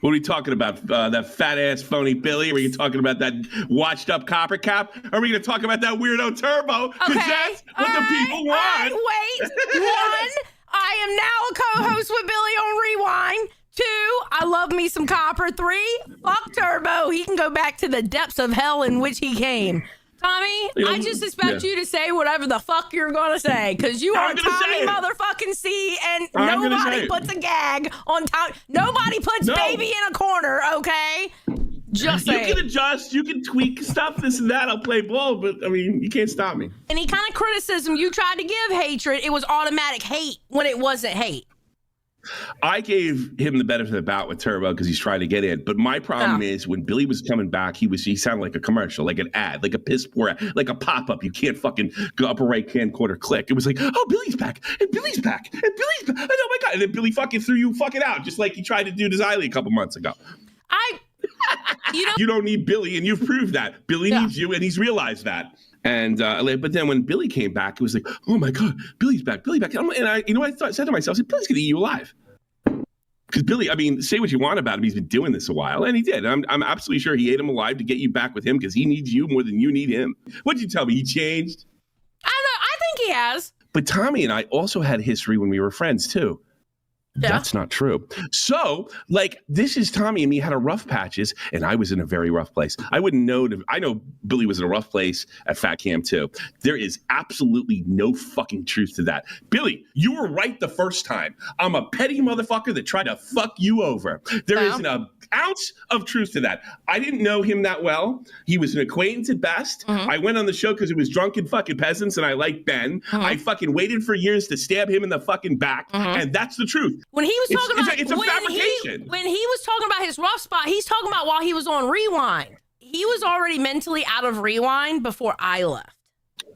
What are we talking about? That fat ass phony Billy? Are we talking about that washed up copper cap? Are we going to talk about that weirdo Turbo? Because that's what the people want. Wait. One, I am now a co-host with Billy on Rewind. 2, I love me some copper. 3, fuck Turbo. He can go back to the depths of hell in which he came. Tommy, I just expect you to say whatever the fuck you're going to say, because you are Tommy motherfucking C, and nobody puts a gag on Tommy. Nobody puts baby in a corner, okay? Just saying. You can adjust, you can tweak stuff, this and that. I'll play ball, but, I mean, you can't stop me. Any kind of criticism you tried to give hatred, it was automatic hate when it wasn't hate. I gave him the benefit of the doubt with Turbo because he's trying to get in. But my problem is when Billy was coming back, he sounded like a commercial, like an ad, like a piss poor ad, like a pop-up. You can't fucking go upper right hand corner click. It was like, oh, Billy's back, and Billy's back, and Billy's back. Oh my God. And then Billy fucking threw you fucking out, just like he tried to do to Xylie a couple months ago. You don't need Billy, and you've proved that. Billy needs you, and he's realized that. And but then when Billy came back, it was like, oh my God, Billy's back, Billy back. And I, you know, I said to myself, I said, Billy's gonna eat you alive. Because Billy, I mean, say what you want about him, he's been doing this a while, and he did. I'm absolutely sure he ate him alive to get you back with him because he needs you more than you need him. What'd you tell me? He changed? I don't know. I think he has. But Tommy and I also had history when we were friends too. Yeah. That's not true. So, like, this is Tommy and me had a rough patches, and I was in a very rough place. I wouldn't know. I know Billy was in a rough place at Fat Camp too. There is absolutely no fucking truth to that. Billy, you were right the first time. I'm a petty motherfucker that tried to fuck you over. There isn't an ounce of truth to that. I didn't know him that well. He was an acquaintance at best. I went on the show because it was drunken fucking peasants, and I liked Ben. I fucking waited for years to stab him in the fucking back, and that's the truth. When he was talking about it's a fabrication. When he was talking about his rough spot, he's talking about while he was on Rewind. He was already mentally out of Rewind before I left.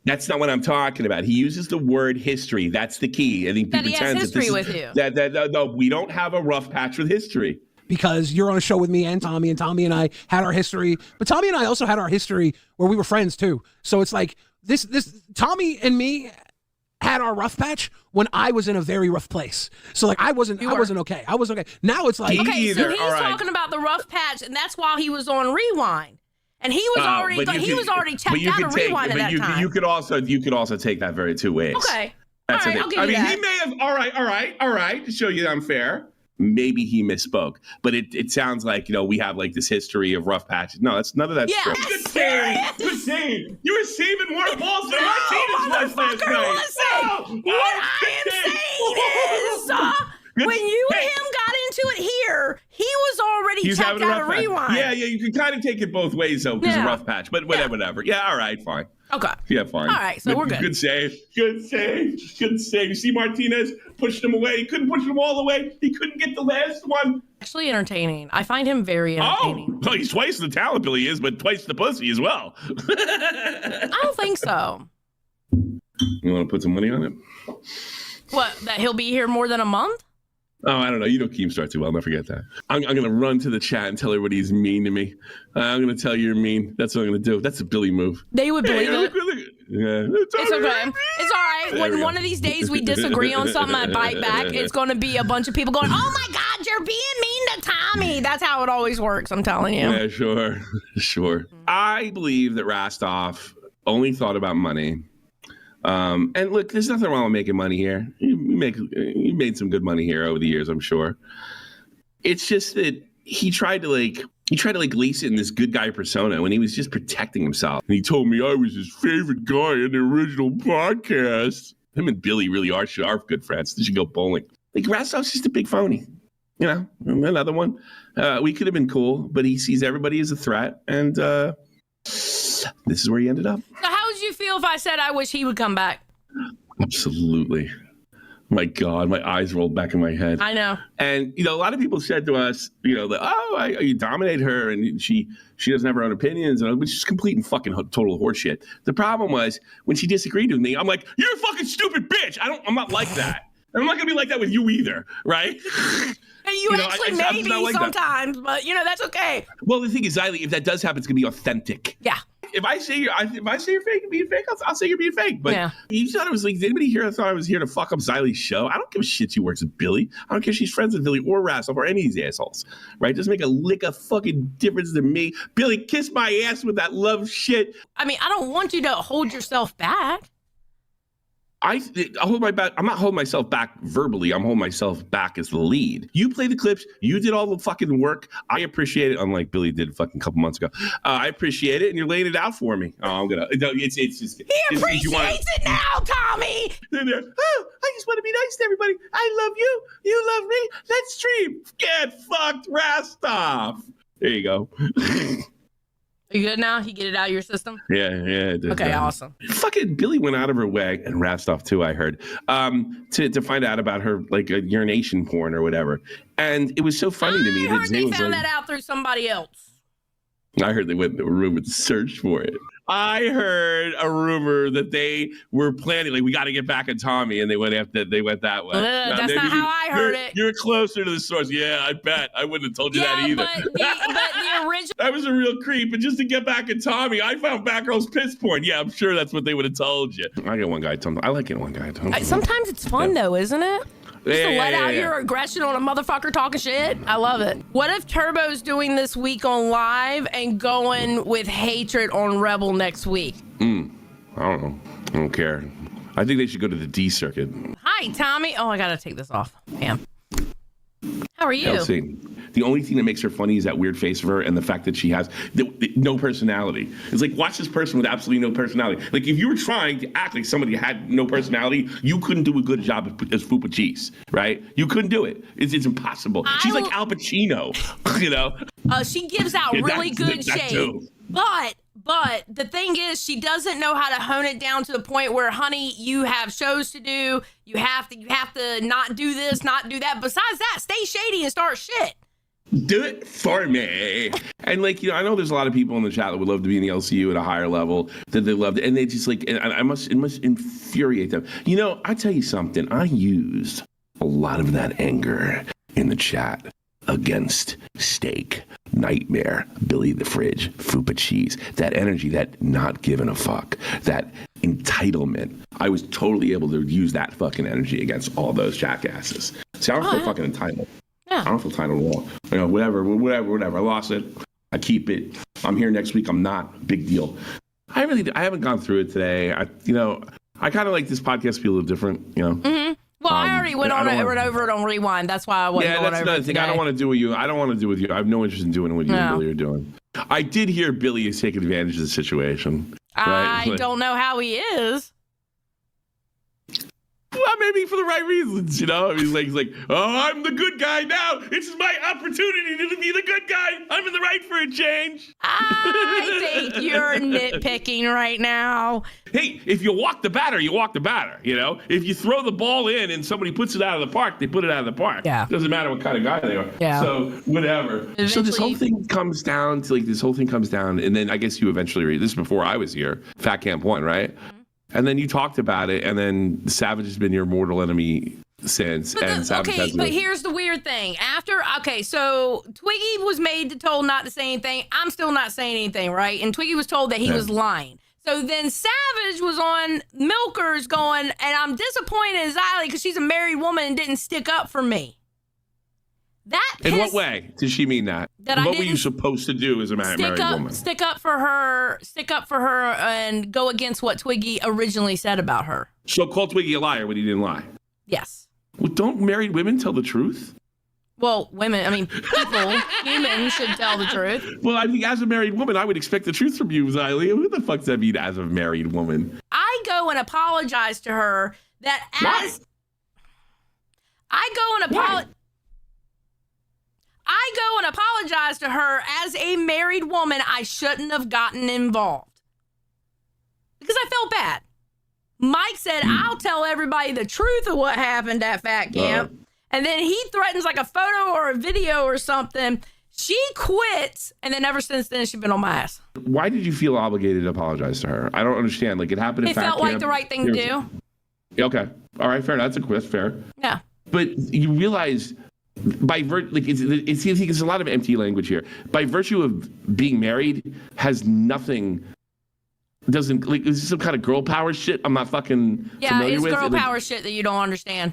That's not what I'm talking about. He uses the word history. That's the key. I think that he has history with you. No, we don't have a rough patch with history. Because you're on a show with me and Tommy and I had our history. But Tommy and I also had our history where we were friends too. So it's like this Tommy and me had our rough patch when I was in a very rough place. So like I wasn't okay. I was okay. Now it's like so he's talking about the rough patch, and that's while he was on Rewind. And he was already checked out of Rewind at that time. You could also take that very two ways. Okay. That's all right, I'll give you that. He may have all right, to show you that I'm fair. Maybe he misspoke, but it sounds like, you know, we have like this history of rough patches. No, that's none of that. Yeah, good save. You were saving more balls than Martinez was last night. Listen, what I am saying is, when you and him got into it here, he was already checked out of Rewind. Yeah, you can kind of take it both ways though, because of rough patch. But whatever. Yeah, all right, fine. Okay. Yeah, fine. All right, so we're good. Good save. You see Martinez pushed him away. He couldn't push him all the way. He couldn't get the last one. Actually entertaining. I find him very entertaining. Oh, he's twice the talent Billy is, but twice the pussy as well. I don't think so. You want to put some money on it? What, that he'll be here more than a month? Oh, I don't know. You know Keemstar too well. Don't forget that. I'm going to run to the chat and tell everybody he's mean to me. I'm going to tell you you're mean. That's what I'm going to do. That's a Billy move. They would believe it. Yeah. It's okay. It's all right. When one of these days we disagree on something, I bite back. It's going to be a bunch of people going, oh my God, you're being mean to Tommy. That's how it always works. I'm telling you. Yeah, sure. I believe that Rostov only thought about money. And look, there's nothing wrong with making money here. You made some good money here over the years, I'm sure. It's just that he tried to lace it in this good guy persona when he was just protecting himself. And he told me I was his favorite guy in the original podcast. Him and Billy really are good friends. They should go bowling. Like, Rastov's just a big phony. You know, another one. We could have been cool, but he sees everybody as a threat. And this is where he ended up. So how would you feel if I said I wish he would come back? Absolutely. My God, my eyes rolled back in my head. I know. And, you know, a lot of people said to us, you know, that, you dominate her and she doesn't have her own opinions, which is complete and fucking total horseshit. The problem was when she disagreed with me, I'm like, you're a fucking stupid bitch. I'm not like that. And I'm not going to be like that with you either, right? And you actually maybe like sometimes, but, you know, that's okay. Well, the thing is, Xylie, if that does happen, it's going to be authentic. Yeah. If I say you're fake, being fake, I'll say you're being fake. But you thought it was like, did anybody here thought I was here to fuck up Xylie's show? I don't give a shit she works with Billy. I don't care if she's friends with Billy or Rastoff or any of these assholes. Right? Doesn't make a lick of fucking difference to me. Billy, kiss my ass with that love shit. I mean, I don't want you to hold yourself back. I hold my back. I'm not holding myself back verbally. I'm holding myself back as the lead. You play the clips. You did all the fucking work. I appreciate it. Unlike Billy did fucking couple months ago. I appreciate it, and you're laying it out for me. Oh, I'm gonna. It's just. He appreciates it now, Tommy. I just want to be nice to everybody. I love you. You love me. Let's stream. Get fucked, Rastoff. There you go. Are you good now? You get it out of your system? Yeah. Okay, awesome. Fucking Billy went out of her way, and Rastoff too, I heard, to find out about her, like, a urination porn or whatever. And it was so funny to me. I heard they found that out through somebody else. I heard they went in the room and searched for it. I heard a rumor that they were planning, like, we got to get back at Tommy, and they went that way. That's not how I heard it. You're closer to the source. Yeah, I bet. I wouldn't have told you that either. But the original. I was a real creep, and just to get back at Tommy, I found Batgirl's piss porn. Yeah, I'm sure that's what they would have told you. I get one guy. I like getting one guy. Sometimes it's fun though, isn't it? Just to let out your aggression on a motherfucker talking shit. I love it. What if Turbo's doing this week on live and going with hatred on Rebel next week? I don't know. I don't care. I think they should go to the D circuit. Hi, Tommy. Oh, I gotta take this off. Damn. How are you? Elsie. The only thing that makes her funny is that weird face of her and the fact that she has no personality. It's like, watch this person with absolutely no personality. Like, if you were trying to act like somebody had no personality, you couldn't do a good job as Fupa Cheese, right? You couldn't do it. It's impossible. She's like Al Pacino, you know? She gives out really good shade. But the thing is, she doesn't know how to hone it down to the point where, honey, you have shows to do. You have to not do this, not do that. Besides that, stay shady and start shit. Do it for me. And, like, you know, I know there's a lot of people in the chat that would love to be in the LCU at a higher level, that they love it, and they just, like, and it must infuriate them. You know, I tell you something. I used a lot of that anger in the chat against Steak, Nightmare, Billy the Fridge, Fupa Cheese. That energy, that not giving a fuck, that entitlement. I was totally able to use that fucking energy against all those jackasses. See, I don't feel fucking entitled. Yeah. I don't feel entitled at all. You know, whatever. I lost it. I keep it. I'm here next week. I'm not. Big deal. I haven't gone through it today. I kind of like this podcast to be a little different, you know. Mm-hmm. Well, I already went over it on Rewind. That's why I wasn't going over it. Yeah, that's another thing. I don't want to do with you. I don't want to do with you. I have no interest in doing what you and Billy are doing. I did hear Billy is taking advantage of the situation. Right? I don't know how he is. Well, maybe for the right reasons, you know. I mean, he's like, oh, I'm the good guy now. It's my opportunity to be the good guy. I'm in the right for a change. I think you're nitpicking right now. Hey, if you walk the batter, you walk the batter, you know? If you throw the ball in and somebody puts it out of the park, they put it out of the park. Yeah. Doesn't matter what kind of guy they are. Yeah. So, whatever. Eventually, so this whole thing comes down, and then I guess you eventually read this before I was here, Fat Camp 1, right? Mm-hmm. And then you talked about it, and then Savage has been your mortal enemy since. But here's the weird thing. So Twiggy was told not to say anything. I'm still not saying anything, right? And Twiggy was told that he was lying. So then Savage was on Milkers going, and I'm disappointed in Xylie because she's a married woman and didn't stick up for me. In what way did she mean that? What were you supposed to do as a married woman? Stick up for her, and go against what Twiggy originally said about her. So call Twiggy a liar when he didn't lie? Yes. Well, don't married women tell the truth? Well, humans should tell the truth. Well, I think as a married woman, I would expect the truth from you, Xylie. What the fuck does that mean, as a married woman? I go and apologize to her Why? I go and apologize to her as a married woman. I shouldn't have gotten involved because I felt bad. Mike said, I'll tell everybody the truth of what happened at Fat Camp. And then he threatens like a photo or a video or something. She quits. And then ever since then, she's been on my ass. Why did you feel obligated to apologize to her? I don't understand. Like, it happened at Fat Camp. It felt like the right thing to do. Okay. All right. Fair. That's fair. Yeah. But you realize... it's a lot of empty language here. By virtue of being married has nothing doesn't like is this some kind of girl power shit I'm not fucking familiar with? It's girl power shit that you don't understand.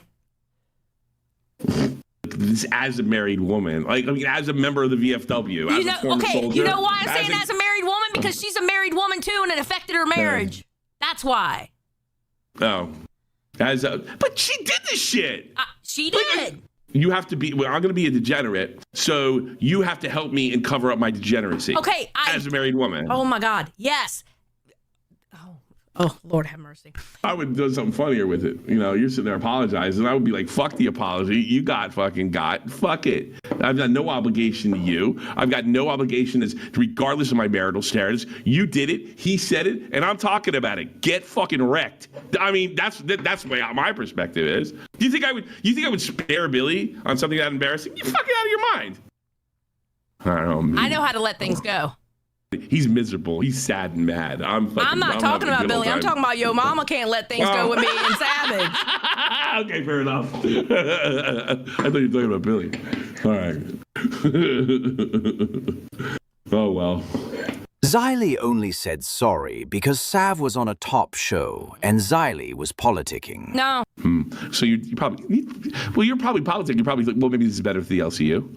This as a married woman, like I mean, as a member of the VFW, as a former soldier. You know why I'm saying as a married woman? Because she's a married woman too, and it affected her marriage. That's why. Oh, but she did this shit. She did. You have to be. Well, I'm going to be a degenerate, so you have to help me and cover up my degeneracy. Okay, as a married woman. Oh my God, yes. Oh, Lord have mercy. I would do something funnier with it. You know, you're sitting there apologizing. I would be like, fuck the apology. You fuck it. I've got no obligation to you. I've got no obligation regardless of my marital status. You did it. He said it. And I'm talking about it. Get fucking wrecked. I mean, that's my perspective is. You think I would spare Billy on something that embarrassing? You fucking out of your mind. I don't know. Man. I know how to let things go. He's miserable. He's sad and mad. I'm not talking about Billy. I'm talking about your mama can't let things go with me and Savage. Okay, fair enough. I thought you were talking about Billy. All right. Oh, well. Xylie only said sorry because Sav was on a top show and Xylie was politicking. No. So you're probably politicking. You're probably like, well, maybe this is better for the LCU.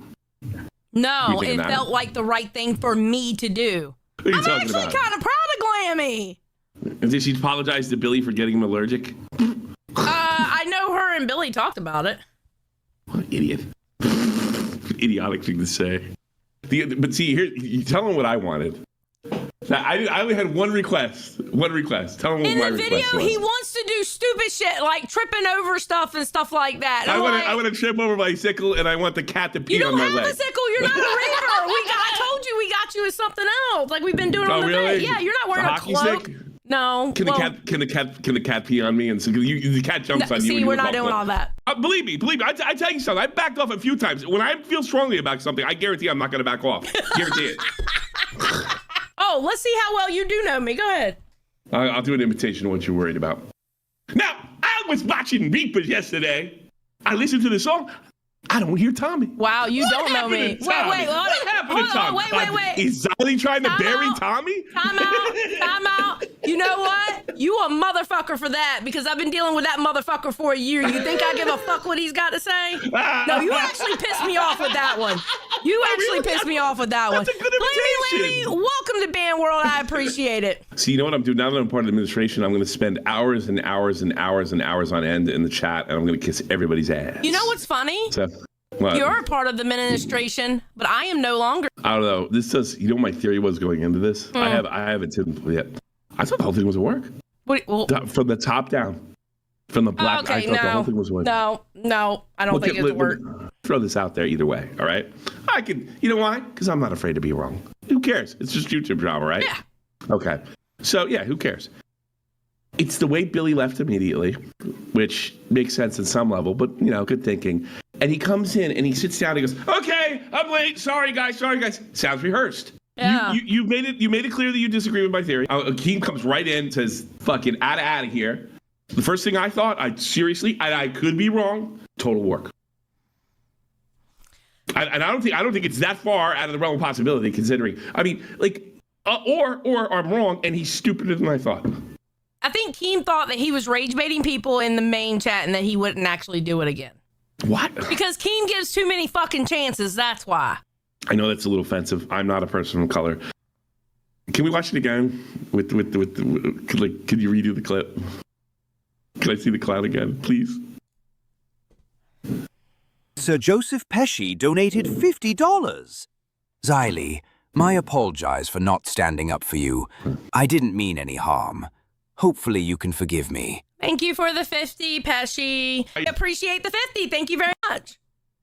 No, it felt like the right thing for me to do. I'm actually kind of proud of Glammy. Did she apologize to Billy for getting him allergic? I know her and Billy talked about it. What an idiot. Idiotic thing to say. But see, here, you tell him what I wanted. I only had one request. Tell him what my request was. In the video, he wants to do stupid shit like tripping over stuff and stuff like that. I want to trip over my sickle, and I want the cat to pee on my leg. You don't have a sickle. You're not a reaper. I told you we got you as something else. Like we've been doing on the really? Yeah, you're not wearing a cloak. Stick? No. Can the cat pee on me? And so the cat jumps on you. See, we're not doing all that. Believe me. I tell you something. I backed off a few times. When I feel strongly about something, I guarantee I'm not going to back off. Guarantee it. Oh, let's see how well you do know me. Go ahead. I'll do an imitation of what you're worried about. Now, I was watching Reapers yesterday. I listened to the song. I don't hear Tommy. Wow, you don't know me. Wait, hold on. Wait. Is Xylie trying to bury Tommy? Time out. You know what? You a motherfucker for that because I've been dealing with that motherfucker for a year. You think I give a fuck what he's got to say? No, you actually pissed me off with that one. Pissed me off with that one. That's a good imitation. Lemmy, welcome to Band World. I appreciate it. See, you know what I'm doing? Now that I'm part of the administration, I'm going to spend hours and hours and hours and hours on end in the chat, and I'm going to kiss everybody's ass. You know what's funny? What? You're a part of the administration, but I am no longer. I don't know. This does. You know what my theory was going into this? I haven't seen yet. I thought the whole thing was a work. From the top down, from the black. Okay, I thought the whole thing was a work. No, I don't think it's a work. Throw this out there either way. All right. I can. You know why? Because I'm not afraid to be wrong. Who cares? It's just YouTube drama, right? Yeah. Okay. So yeah, who cares? It's the way Billy left immediately, which makes sense at some level, but, you know, good thinking. And he comes in and he sits down and he goes, okay, I'm late. Sorry, guys. Sounds rehearsed. Yeah. You made it clear that you disagree with my theory. Keem comes right in, says, fucking out of here. The first thing I thought, I could be wrong, total work. And I don't think it's that far out of the realm of possibility, considering, I mean, like, or I'm wrong and he's stupider than I thought. I think Keem thought that he was rage baiting people in the main chat and that he wouldn't actually do it again. What? Because Keem gives too many fucking chances. That's why. I know that's a little offensive. I'm not a person of color. Can we watch it again? Could you redo the clip? Can I see the clown again, please? Sir Joseph Pesci donated $50. Xylie, my apologize for not standing up for you. I didn't mean any harm. Hopefully you can forgive me. Thank you for the 50, Pesci. I appreciate the 50. Thank you very much.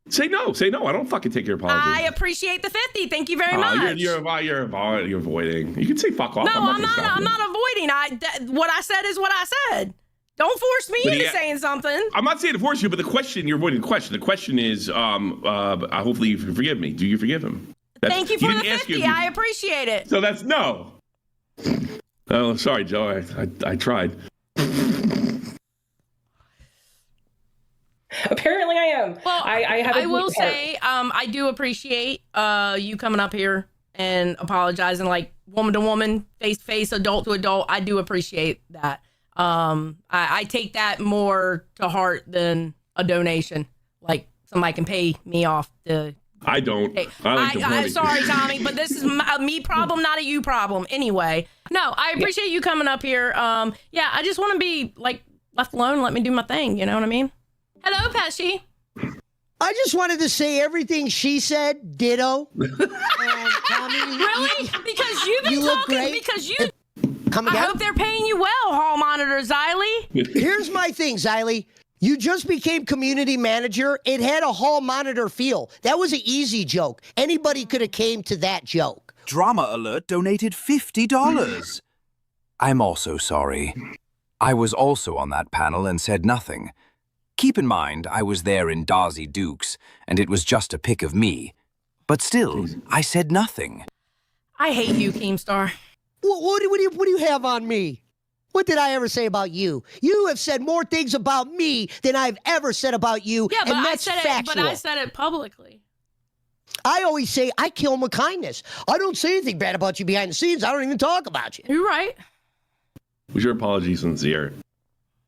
Say no. I don't fucking take your apology. I appreciate the 50. Thank you very much. You're avoiding. You can say fuck off. No, I'm not avoiding. What I said is what I said. Don't force me into saying something. I'm not saying to force you, but you're avoiding the question. The question is, hopefully you forgive me. Do you forgive him? Thank you for the 50. I appreciate it. So that's no. Oh, sorry, Joe. I tried. Apparently I am. Well, I will say I do appreciate you coming up here and apologizing like woman to woman, face to face, adult to adult. I do appreciate that. I take that more to heart than a donation. Like somebody can pay me off to. I don't. Hey, I like the money. I'm sorry, Tommy, but this is a me problem, not a you problem. Anyway, no, I appreciate you coming up here. Yeah, I just want to be like left alone. Let me do my thing. You know what I mean? Hello, Pesci. I just wanted to say everything she said, ditto. Tommy, Really? Because you've been you look talking. great. Because you. Come I again? hope they're paying you well, Hall Monitor Xylie. Here's my thing, Xylie. You just became community manager. It had a hall monitor feel. That was an easy joke. Anybody could have came to that joke. Drama Alert donated $50. I'm also sorry. I was also on that panel and said nothing. Keep in mind, I was there in Darcy Dukes, and it was just a pic of me. But still, I said nothing. I hate you, Keemstar. What do you have on me? What did I ever say about you? You have said more things about me than I've ever said about you, Yeah, but and that's factual. I said it publicly. I always say I kill him with kindness. I don't say anything bad about you behind the scenes. I don't even talk about you. You're right. Was your apology sincere?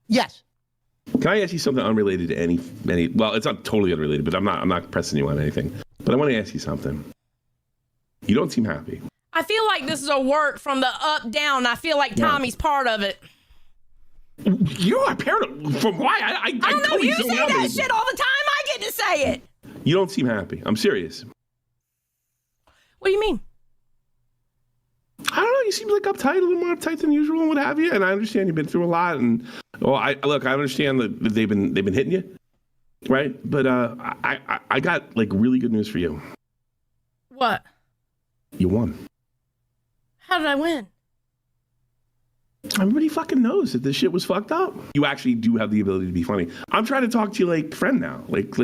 Yes. Can I ask you something unrelated to any? Well, it's not totally unrelated, but I'm not pressing you on anything. But I want to ask you something. You don't seem happy. I feel like this is a work from the up down. I feel like Tommy's part of it. You are paranoid. From why? I I don't know. totally You don't say know that this. shit all the time. I get to say it. You don't seem happy. I'm serious. What do you mean? I don't know. You seem like uptight, a little more uptight than usual, and what have you. And I understand you've been through a lot. And I understand that they've been hitting you, right? But I got like really good news for you. What? You won. How did I win? Everybody fucking knows that this shit was fucked up. You actually do have the ability to be funny. I'm trying to talk to you like friend now. Like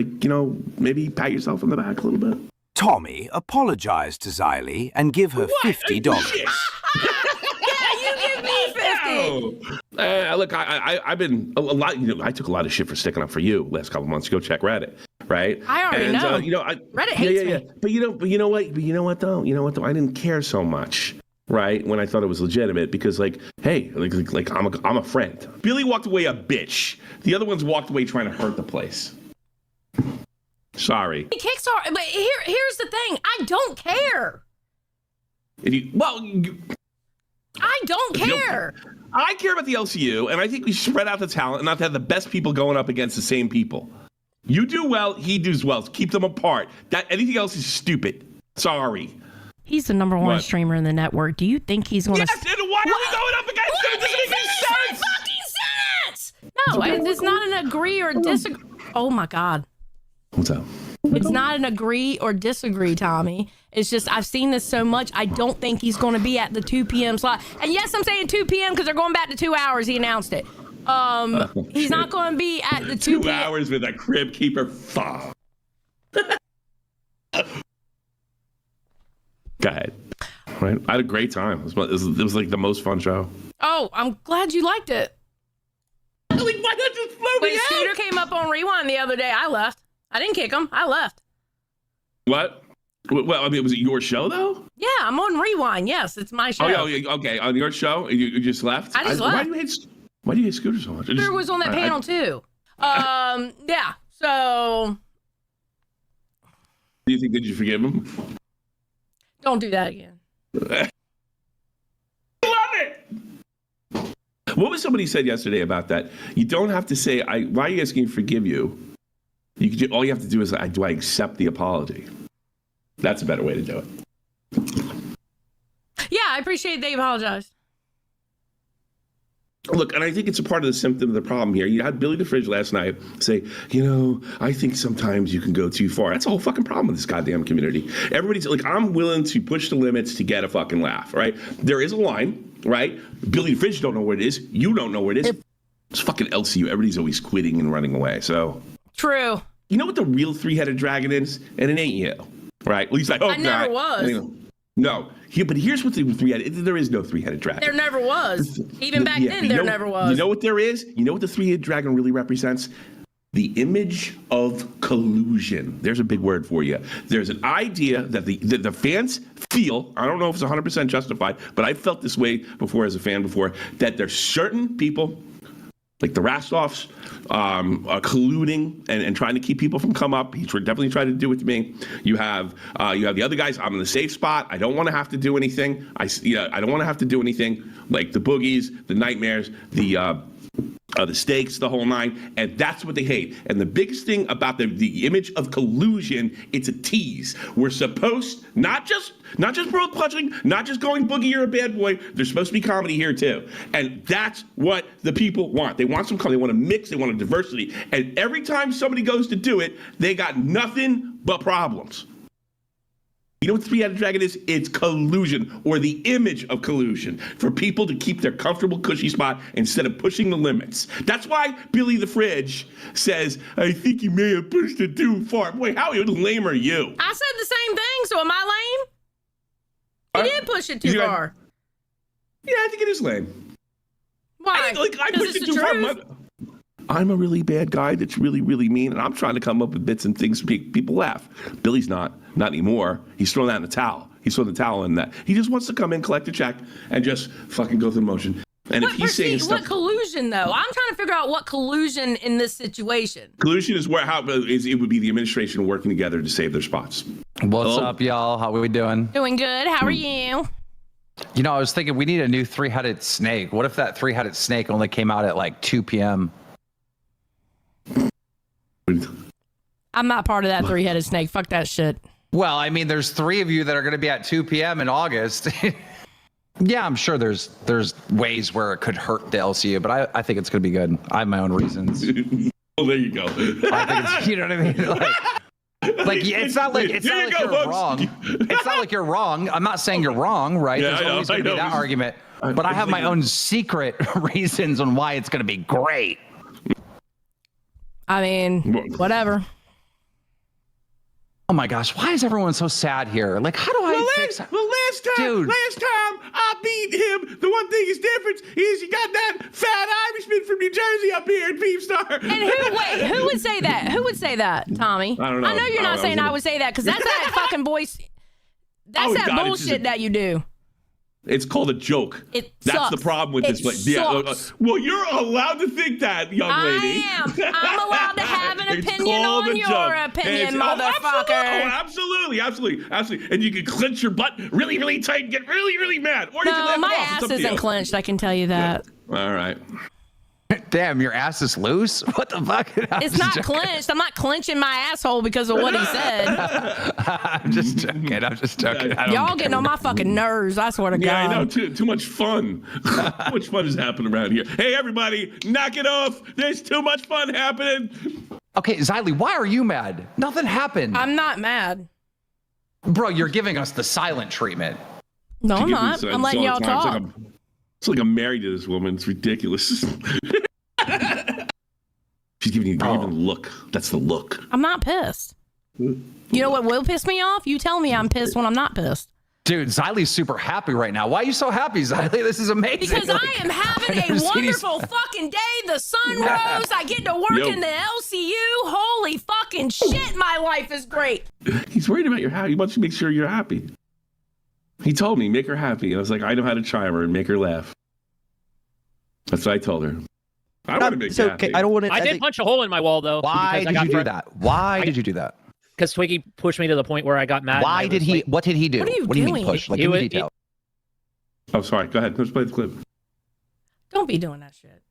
maybe pat yourself on the back a little bit. Tommy, apologize to Xylie and give her $50. Yeah, you give me 50. Look, I've been a lot. I took a lot of shit for sticking up for you last couple months. Go check Reddit, right? I already know. Reddit hates me. But you know what though? I didn't care so much, right? When I thought it was legitimate, because hey, I'm a friend. Billy walked away a bitch. The other ones walked away trying to hurt the place. Sorry. Kickstarter, but here's the thing. I don't care. I don't care. I care about the LCU, and I think we should spread out the talent and not have the best people going up against the same people. You do well, he does well. Keep them apart. Anything else is stupid. Sorry. He's the number one streamer in the network. Do you think he's going to... Yes, and why are we going up against him? It doesn't make any sense. Fucking sense. No, it's not an agree or disagree. Oh my God. What's up? It's not an agree or disagree, Tommy. It's just I've seen this so much. I don't think he's going to be at the 2 p.m. slot. And yes, I'm saying 2 p.m. because they're going back to 2 hours. He announced it. He's not going to be at the 2 2 hours with a crib keeper. Fuck. Go ahead. Right. I had a great time. It was like the most fun show. Oh, I'm glad you liked it. Like, why not just throw When me Scooter out? came up on Rewind the other day, I left. I didn't kick him. I left. What? Well, I mean, was it your show though? Yeah, I'm on Rewind. Yes, it's my show. Oh, yeah, okay. On your show, you just left. I just left. Why do you hate Scooter so much? Scooter was on that panel too. Yeah. So. Do you think did you forgive him? Don't do that again. Love it. What was somebody said yesterday about that? You don't have to say, why are you asking me to forgive you? All you have to do is, do I accept the apology? That's a better way to do it. Yeah, I appreciate they apologized. Look, and I think it's a part of the symptom of the problem here. You had Billy the Fridge last night say, I think sometimes you can go too far. That's the whole fucking problem with this goddamn community. Everybody's like, I'm willing to push the limits to get a fucking laugh, right? There is a line, right? Billy the Fridge don't know where it is. You don't know where it is. It's fucking LCU. Everybody's always quitting and running away, so. True. You know what the real three-headed dragon is? And it ain't you, right? At least I hope not. I never was. No. But here's what the three-headed... There is no three-headed dragon. There never was. Even back then, there never was. You know what there is? You know what the three-headed dragon really represents? the image of collusion. There's a big word for you. There's an idea that the fans feel, I don't know if it's 100% justified, but I felt this way before as a fan before, that there's certain people, like the Rastoffs, colluding and trying to keep people from come up. He's definitely tried to do it to me. You have the other guys. I'm in the safe spot. I don't want to have to do anything. I don't want to have to do anything like the boogies, the nightmares, the stakes, the whole nine, and that's what they hate. And the biggest thing about the image of collusion, it's a tease. We're supposed not just world punching, not just going boogie, you're a bad boy. There's supposed to be comedy here too, and that's what the people want. They want some comedy. They want a mix. They want a diversity. And every time somebody goes to do it, they got nothing but problems. You know what the three-headed dragon is? It's collusion, or the image of collusion, for people to keep their comfortable, cushy spot instead of pushing the limits. That's why Billy the Fridge says, I think you may have pushed it too far. Boy, how lame are you? I said the same thing, so am I lame? He did push it too far. Yeah, I think it is lame. Why? I pushed it too far. I'm a really bad guy that's really, really mean, and I'm trying to come up with bits and things to make people laugh. Billy's not anymore. He's thrown that in the towel. He's thrown the towel in that. He just wants to come in, collect a check, and just fucking go through the motion. And if he's saying stuff, what collusion though? I'm trying to figure out what collusion in this situation. Collusion is it would be the administration working together to save their spots. What's up, y'all? How are we doing? Doing good. How are you? You know, I was thinking we need a new three-headed snake. What if that three-headed snake only came out at like 2 p.m.? I'm not part of that three-headed snake. Fuck that shit. Well, I mean, there's 3 of you that are going to be at 2 p.m. in August. Yeah, I'm sure there's ways where it could hurt the LCU, but I think it's going to be good. I have my own reasons. Well, there you go. I think it's, you know what I mean? Like it's not like you're wrong. It's not like you're wrong. I'm not saying you're wrong, right? Yeah, there's always going to be that argument. But I have my own secret reasons on why it's going to be great. I mean, whatever. Oh my gosh, why is everyone so sad here? Like, how do I fix that? Well, last time I beat him, the one thing is different is you got that fat Irishman from New Jersey up here in Keemstar. And who would say that? Who would say that, Tommy? I don't know. I know you're not saying I would say that, because that's that fucking voice. That's that bullshit that you do. It's called a joke. That's sucks. The problem with this place. Sucks. Well, you're allowed to think that, young lady. I am. I'm allowed to have an opinion on your opinion, motherfucker. Absolutely. And you can clench your butt really, really tight and get really, really mad. Or you can let my it off. ass isn't clenched, I can tell you that. Yeah. All right. Damn, your ass is loose? What the fuck? It's not clenched. I'm not clenching my asshole because of what he said. I'm just joking. Y'all getting on my fucking nerves, I swear to God. Yeah, I know. Too much fun. Too much fun is happening around here. Hey, everybody, knock it off. There's too much fun happening. Okay, Xylie, why are you mad? Nothing happened. I'm not mad. Bro, you're giving us the silent treatment. No, I'm not. I'm letting y'all talk. It's like I'm married to this woman. It's ridiculous. She's giving you the even look. That's the look. I'm not pissed. You know what will piss me off? You tell me I'm pissed when I'm not pissed. Dude, Xylie's super happy right now. Why are you so happy, Xylie? This is amazing. Because I am having a wonderful fucking day. The sun rose. I get to work in the LCU. Holy fucking shit, my life is great. He's worried about your happy. He wants to make sure you're happy. He told me, make her happy. And I was like, I know how to charm her and make her laugh. That's what I told her. I want to make her happy. I don't want to. I did punch a hole in my wall, though. Why did you do that? Why did you do that? Because Twiggy pushed me to the point where I got mad. Why did he? Like, what did he do? What are you do you doing? mean push? Like, give me detail. Oh, sorry. Go ahead. Let's play the clip. Don't be doing that shit.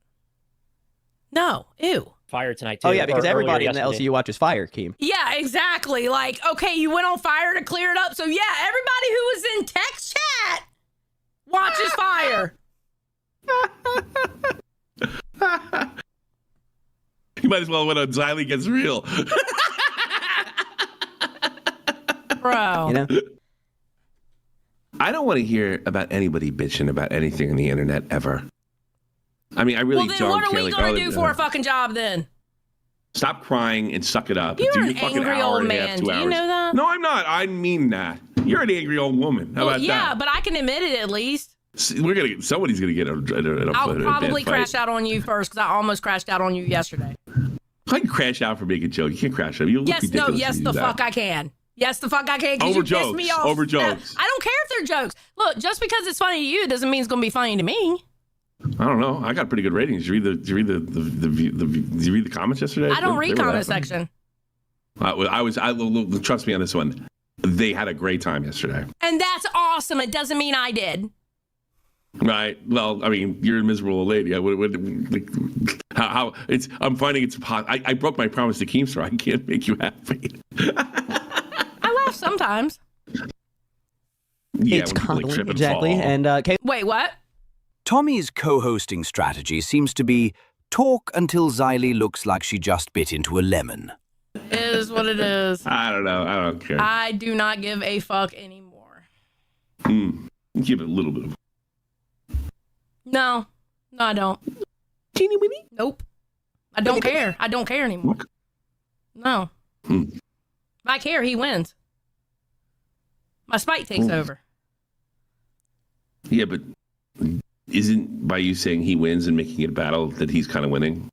No. Ew. Fire tonight, too. Oh, yeah, because everybody in the LCU watches Fire, Keem. Yeah, exactly. Like, okay, you went on Fire to clear it up. So, yeah, everybody who was in text chat watches Fire. You might as well went on Xylie Gets Real. Bro. You know? I don't want to hear about anybody bitching about anything on the internet ever. I mean, I really don't care. Well, then what are we going to do for a fucking job then? Stop crying and suck it up. You're do an your fucking angry hour old and a half, man. 2 Do you hours. know that? No, I'm not. I mean that. You're an angry old woman. How about that? Yeah, but I can admit it at least. Somebody's gonna get a I'll probably crash out on you first because I almost crashed out on you yesterday. I can crash out for making a joke. You can't crash out. You look Yes, no, ridiculous yes, when you the do that. fuck I can. Yes, the fuck I can. Because Over you piss me jokes, off. over jokes. I don't care if they're jokes. Look, just because it's funny to you doesn't mean it's going to be funny to me. I don't know. I got pretty good ratings. Did you read the comments yesterday? I don't read They were comment laughing. section. I trust me on this one. They had a great time yesterday. And that's awesome. It doesn't mean I did. Right. Well, I mean, you're a miserable old lady. I'm finding it's I broke my promise to Keemstar. I can't make you happy. I laugh sometimes. Yeah, It's when people, coddling, trip and exactly. fall. And Wait, what? Tommy's co-hosting strategy seems to be talk until Xylie looks like she just bit into a lemon. Is what it is. I don't know. I don't care. I do not give a fuck anymore. Give it a little bit of. No, I don't. Teeny weeny? Nope. I don't care. I don't care anymore. No. If I care, he wins. My spite takes over. Yeah, but isn't by you saying he wins and making it a battle that he's kind of winning?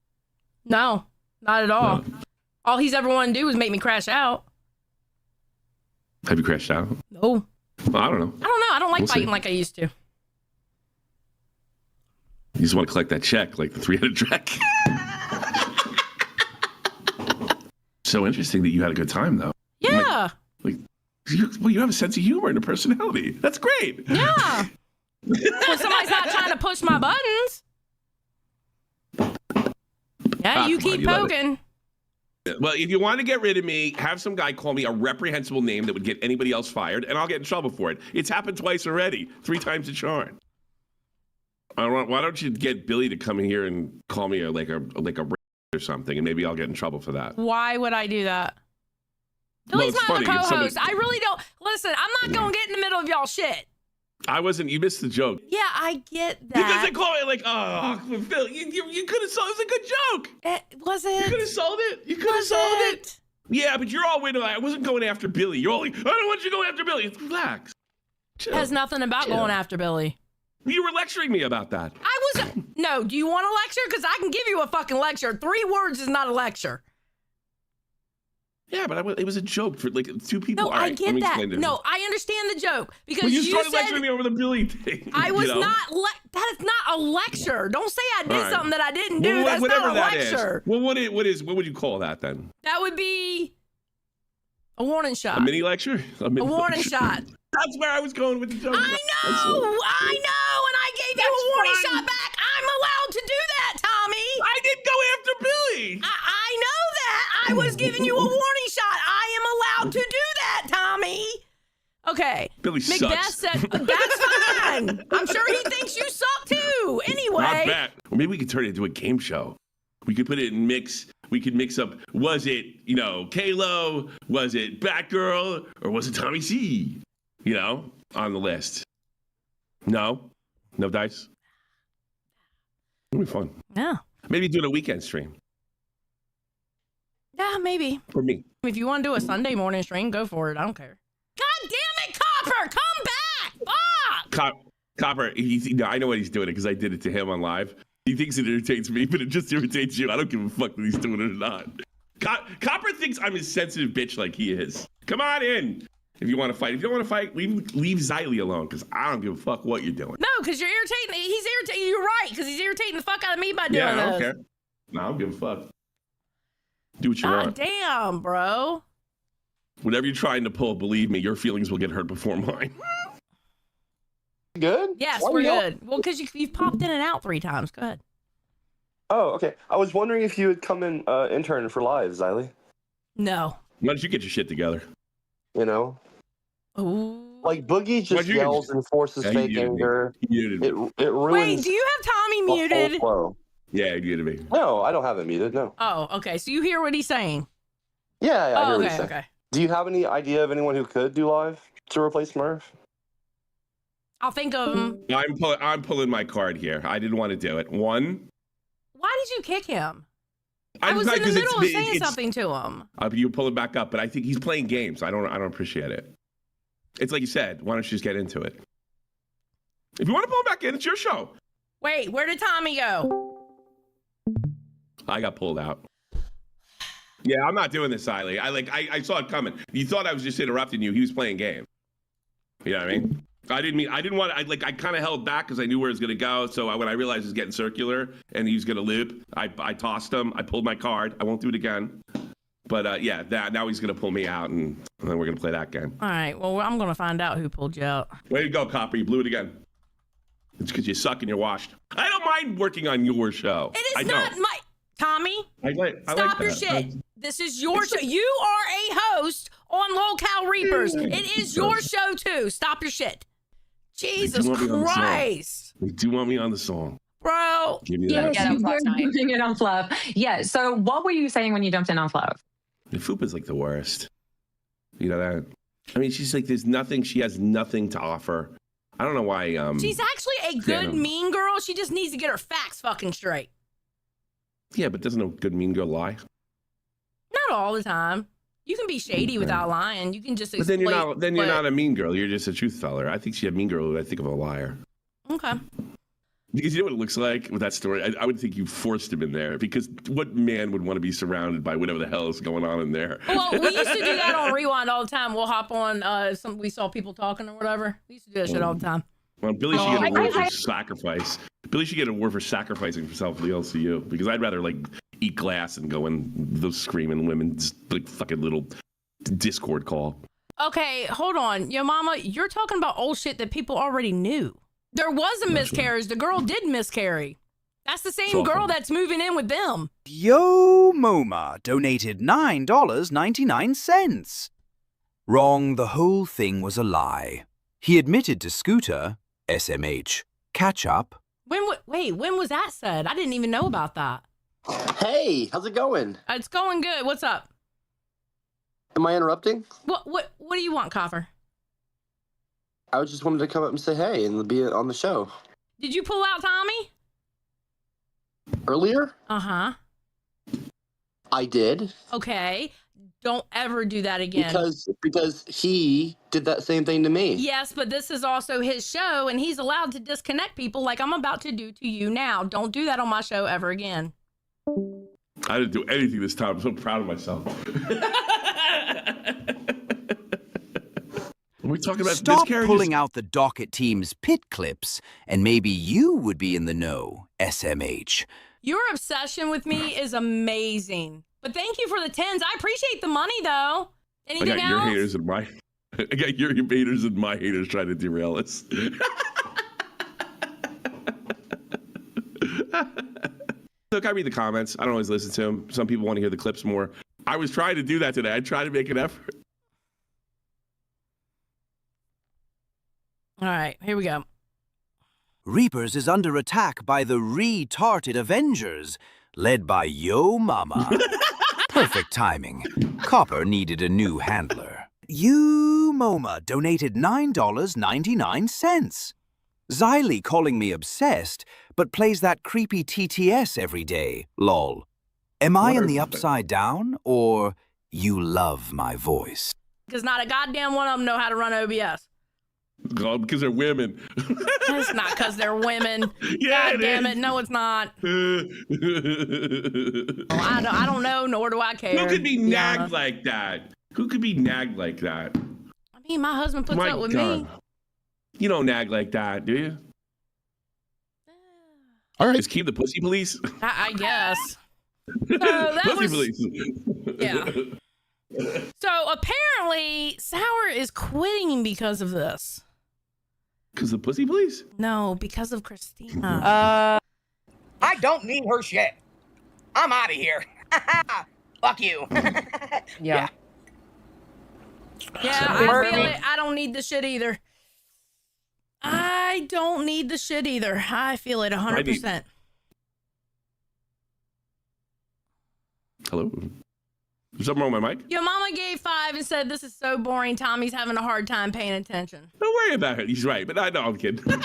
No, not at all. No. All he's ever wanted to do is make me crash out. Have you crashed out? No. Well, I don't know. I don't know. I don't like We'll see. fighting like I used to. You just want to collect that check, like the three-headed dragon. So interesting that you had a good time, though. Yeah. You have a sense of humor and a personality. That's great. Yeah. When somebody's not trying to push my buttons. Yeah, you come on, keep you let it. poking. Well, if you want to get rid of me, have some guy call me a reprehensible name that would get anybody else fired, and I'll get in trouble for it. It's happened twice already. 3 times a charm. Why don't you get Billy to come in here and call me a or something, and maybe I'll get in trouble for that. Why would I do that? Well, Billy's it's my other funny. If co-host. somebody- I really don't. Listen, I'm not going to get in the middle of y'all shit. I wasn't. You missed the joke. Yeah, I get Because that. they call me like, oh, Phil, you could have sold it. It was a good joke. Was You could it? have sold it. You could have sold it. Yeah, but you're all winning. I wasn't going after Billy. You're all like, I don't want you to go after Billy. Relax. Chill. It has nothing about Chill. going after Billy. You were lecturing me about that. No, do you want a lecture? Because I can give you a fucking lecture. 3 words is not a lecture. Yeah, but it was a joke for like 2 people. No, All right, I let get me that. explain this. No, I understand the joke. Because Well, you you started said lecturing me over the Billy thing. I was you know? not. That is not a lecture. Don't say I did All right. something that I didn't do. Well, That's whatever not a that is. lecture. Well, what would you call that then? That would be a warning shot. A mini lecture? A warning shot. That's where I was going with the joke. I know, and I gave you a warning shot back. I'm allowed to do that, Tommy. I didn't go after Billy. I know that. I was giving you a warning shot. I am allowed to do that, Tommy. Okay. Billy Macbeth sucks. said, that's fine. I'm sure he thinks you suck too. Not Anyway. bad. Or maybe we could turn it into a game show. We could put it in mix. We could mix up. Was it, Kalo? Was it Batgirl? Or was it Tommy C? On the list. No dice. It'll be fun. Yeah. Maybe do it a weekend stream Yeah, maybe. for me. If you want to do a Sunday morning stream, go for it. I don't care. God damn it, Copper! Come back! Fuck! Copper, I know what he's doing because I did it to him on live. He thinks it irritates me, but it just irritates you. I don't give a fuck that he's doing it or not. Copper thinks I'm a sensitive bitch like he is. Come on in. If you want to fight. If you don't want to fight, leave Xylie alone because I don't give a fuck what you're doing. No, because you're irritating. He's irritating. You're right, because he's irritating the fuck out of me by doing I don't this. care. No, I don't give a fuck. Do what you God want. damn, bro. Whatever you're trying to pull, believe me, your feelings will get hurt before mine. Good? Yes, Why we're y'all- good. Well, because you've popped in and out 3 times. Go ahead. Oh, okay. I was wondering if you would come in intern for live, Xylie. No. Why don't you get your shit together? You know? Ooh. Like, Boogie Why'd just you- yells and forces Yeah, fake you muted me. anger. You muted me. It ruins Wait, do you have Tommy the whole muted? flow. Yeah, you muted me. No, I don't have it muted, no. Oh, okay. So you hear what he's saying? Yeah, I hear Oh, what okay, he's saying. okay. Do you have any idea of anyone who could do live to replace Murph? I'll think of him. I'm pulling my card here. I didn't want to do it. One. Why did you kick him? I I'm was not- in the 'cause middle of it's- saying it's- something to him. You pull it back up, but I think he's playing games. I don't appreciate it. It's like you said. Why don't you just get into it? If you want to pull it back in, it's your show. Wait, where did Tommy go? I got pulled out. Yeah, I'm not doing this, Xylie. I saw it coming. You thought I was just interrupting you. He was playing game. You know what I mean? I didn't want. I kind of held back because I knew where it was gonna go. So when I realized it was getting circular and he was gonna loop, I tossed him. I pulled my card. I won't do it again. But now he's gonna pull me out, and then we're gonna play that game. All right. Well, I'm gonna find out who pulled you out. Way to go, Copper. You blew it again. It's because you suck and you're washed. I don't mind working on your show. It is not my Tommy. Stop your shit. This is your show. You are a host on Lolcow Reapers. It is your show too. Stop your shit. Jesus Christ. They do want me on the song. Bro. Give me Yeah, that. they're jumping in on Fluff. Yeah, so what were you saying when you jumped in on Fluff? The Fupa's like the worst. You know that? I mean, she's like, she has nothing to offer. I don't know why. She's actually a good mean girl. She just needs to get her facts fucking straight. Yeah, but doesn't a good mean girl lie? Not all the time. You can be shady without lying. You can just But then you're not a mean girl. You're just a truth teller. I think she's a mean girl. I think of a liar. Okay. Because you know what it looks like with that story? I would think you forced him in there, because what man would want to be surrounded by whatever the hell is going on in there? Well, we used to do that on Rewind all the time. We'll hop on we saw people talking or whatever. We used to do that shit all the time. Well, Billy should get an award for sacrifice. Billy should get an award for sacrificing himself for the LCU, because I'd rather eat glass and go in those screaming women's fucking little Discord call. Okay, hold on. Yo, mama, you're talking about old shit that people already knew. There was a miscarriage. The girl did miscarry. That's the same girl that's moving in with them. Yo Moma donated $9.99. Wrong, the whole thing was a lie. He admitted to Scooter, SMH, catch up. When was that said? I didn't even know about that. Hey, how's it going? It's going good. What's up? Am I interrupting? What do you want, Coffer? I just wanted to come up and say hey and be on the show. Did you pull out Tommy? Earlier? Uh-huh. I did. Okay. Don't ever do that again. Because he did that same thing to me. Yes, but this is also his show, and he's allowed to disconnect people like I'm about to do to you now. Don't do that on my show ever again. I didn't do anything this time. I'm so proud of myself. We're talking about Stop miscarriages. pulling out the docket team's pit clips, and maybe you would be in the know, SMH. Your obsession with me is amazing. But thank you for the 10s. I appreciate the money, though. Anything else? Your haters and my... I got your haters and my haters trying to derail us. Look, I read the comments. I don't always listen to them. Some people want to hear the clips more. I was trying to do that today. I tried to make an effort. All right, here we go. Reapers is under attack by the retarted Avengers, led by Yo Mama. Perfect timing. Copper needed a new handler. You Moma donated $9.99. Xylie calling me obsessed, but plays that creepy TTS every day, lol. Am I in the upside down, or you love my voice? Because not a goddamn one of them know how to run OBS. God, because they're women. It's not because they're women. Yeah, God damn it. No, it's not. I don't know, nor do I care. Who could be nagged like that? Who could be nagged like that? I mean, my husband puts up with me. You don't nag like that, do you? All right. Just keep the pussy police. I guess. So that pussy was, police. Yeah. So apparently, Sour is quitting because of this. Because of the pussy police? No, because of Christina. I don't need her shit. I'm out of here. Fuck you. Yeah. Yeah, I feel it. I don't need the shit either. I don't need the shit either. I feel it 100%. Hello? Is something wrong with my mic? Your mama gave 5 and said, this is so boring. Tommy's having a hard time paying attention. Don't worry about it. He's right, but I know I'm kidding. All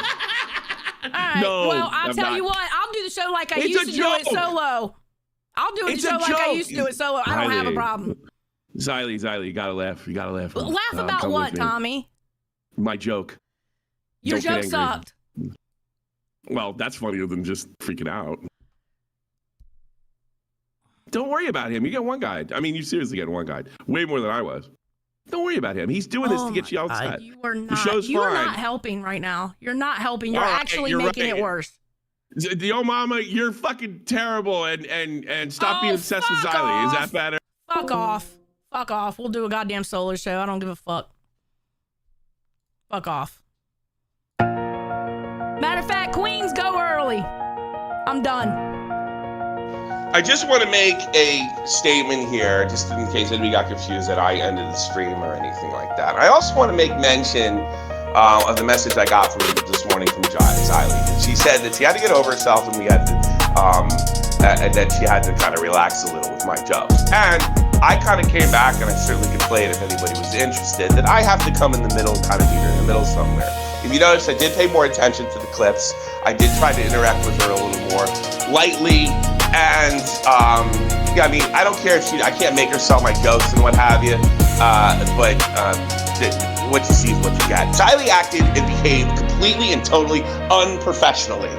right. No, well, I'll I'm tell not. you what. I'll do the show like I It's used a to do it joke. solo. I'll do the It's show a like I joke. used to do it solo. I don't have a Xylie. problem. Xylie, you gotta laugh. You gotta laugh. Laugh about come what, with me. Tommy? My joke. Your Don't get joke angry. sucked. Well, that's funnier than just freaking out. Don't worry about him. You get one guy. I mean, you seriously get one guy. Way more than I was. Don't worry about him. He's doing this to get you outside. You are not. The show's You are fine. not helping right now. You're not helping. You're All right, actually you're making right. it worse. Yo, mama, you're fucking terrible, and stop being obsessed with fuck Xylie. Is off. that better? Fuck off. Fuck off. We'll do a goddamn solo show. I don't give a fuck. Fuck off. Matter of fact, queens go early. I'm done. I just want to make a statement here, just in case anybody got confused that I ended the stream or anything like that. I also want to make mention of the message I got from this morning from Xylie. She said that she had to get over herself, and we had to, and that she had to kind of relax a little with my jokes. And I kind of came back, and I certainly could play it if anybody was interested, that I have to come in the middle, kind of meet her in the middle somewhere. If you notice, I did pay more attention to the clips. I did try to interact with her a little more lightly. And, yeah, I mean, I don't care if I can't make her sell my jokes and what have you, but what you see is what you get. Xylie acted and behaved completely and totally unprofessionally.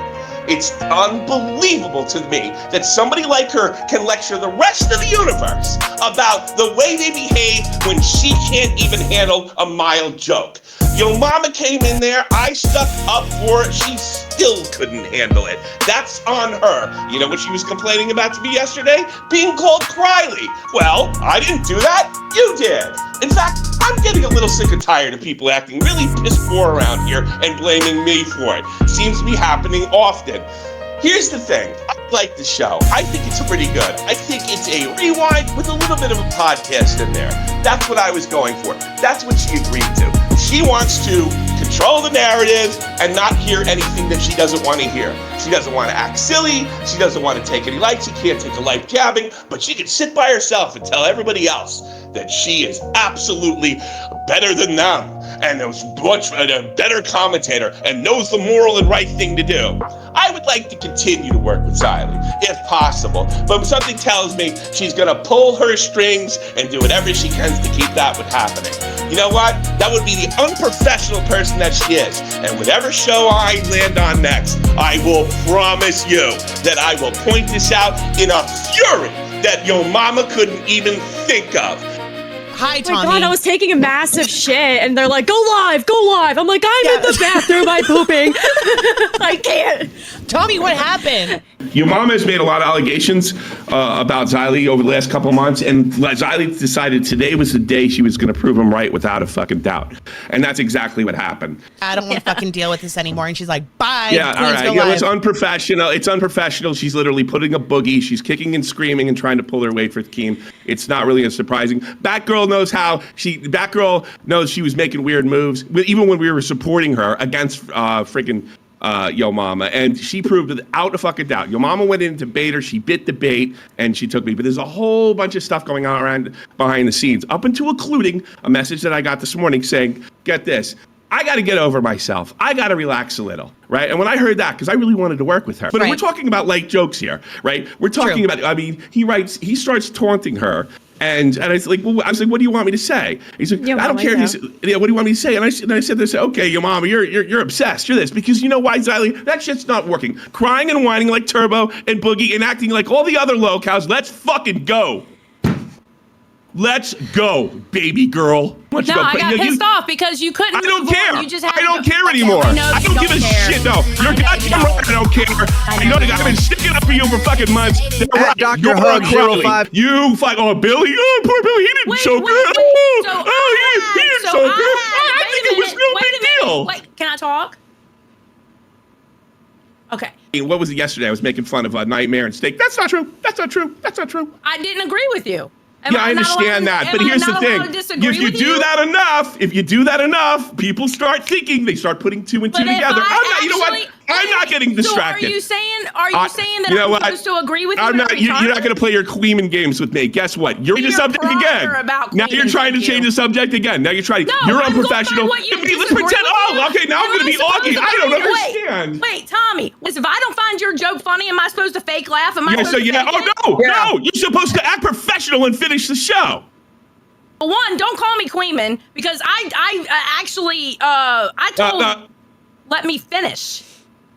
It's unbelievable to me that somebody like her can lecture the rest of the universe about the way they behave when she can't even handle a mild joke. Yo mama came in there, I stuck up for it, she still couldn't handle it. That's on her. You know what she was complaining about to me yesterday? Being called Cryly. Well, I didn't do that, you did. In fact, I'm getting a little sick and tired of people acting really piss poor around here and blaming me for it. Seems to be happening often. Here's the thing, I like the show. I think it's pretty good. I think it's a rewind with a little bit of a podcast in there. That's what I was going for. That's what she agreed to. She wants to control the narrative and not hear anything that she doesn't want to hear. She doesn't want to act silly. She doesn't want to take any lights. She can't take a life jabbing, but she can sit by herself and tell everybody else that she is absolutely better than them and is much a better commentator and knows the moral and right thing to do. I would like to continue to work with Xylie, if possible, but something tells me she's going to pull her strings and do whatever she can to keep that from happening. You know what? That would be the unprofessional person that she is. And whatever show I land on next, I will promise you that I will point this out in a fury that your mama couldn't even think of. Hi, Tommy. Oh my God, I was taking a massive shit, and they're like, go live, go live. I'm like, I'm in the bathroom, I'm pooping. I can't. Tommy, what happened? Your mom has made a lot of allegations about Xylie over the last couple of months, and Xylie decided today was the day she was going to prove him right without a fucking doubt. And that's exactly what happened. I don't want to fucking deal with this anymore. And she's like, bye. Yeah, all right. Yeah, it's unprofessional. It's unprofessional. She's literally putting a boogie. She's kicking and screaming and trying to pull her weight for Keem. It's not really surprising. Batgirl knows how. Batgirl knows she was making weird moves, even when we were supporting her against freaking Yo Mama, and she proved without a fucking doubt. Yo Mama went in to bait her, she bit the bait, and she took me. But there's a whole bunch of stuff going on around behind the scenes, up until including a message that I got this morning saying, get this, I got to get over myself. I got to relax a little, right? And when I heard that, because I really wanted to work with her, but we're talking about light jokes here, right? We're talking about, I mean, he starts taunting her. And I was like, what do you want me to say? He's like, I don't care. What do you want me to say? And I said this, okay, your mama, you're obsessed. You're this. Because you know why, Xylie? That shit's not working. Crying and whining like Turbo and Boogie and acting like all the other Lolcows. Let's fucking go. Let's go, baby girl. I got pissed off because you couldn't. I don't care. You just had I don't care anymore. I don't give a shit. No, you're goddamn right. I don't care. I've been sticking up for you for fucking months. Right. Dr. Hug 05. You fight. Oh, Billy. Oh, poor Billy. He didn't so good. He didn't so good. I think it was no big deal. Wait, can I talk? Okay. What was it yesterday? I was making fun of Nightmare and Steak. That's not true. That's not true. That's not true. I didn't agree with you. I understand that, but here's the thing: if you do that enough, people start thinking. They start putting two and two together. You know what? I'm not getting distracted. So are you saying that I'm supposed to agree with you? I'm not. You're not going to play your Queeman games with me. Guess what? You're changing the subject again. Now you're trying to change the subject again. Now you're trying. You're unprofessional. Let's pretend. Oh, okay. Now I'm going to be Augie. I don't understand. Wait, Tommy. If I don't find your joke funny, am I supposed to fake laugh? Am I supposed to fake it? Oh no! You're supposed to act professional and finish the show. One, don't call me Queeman because I actually I told. Let me finish.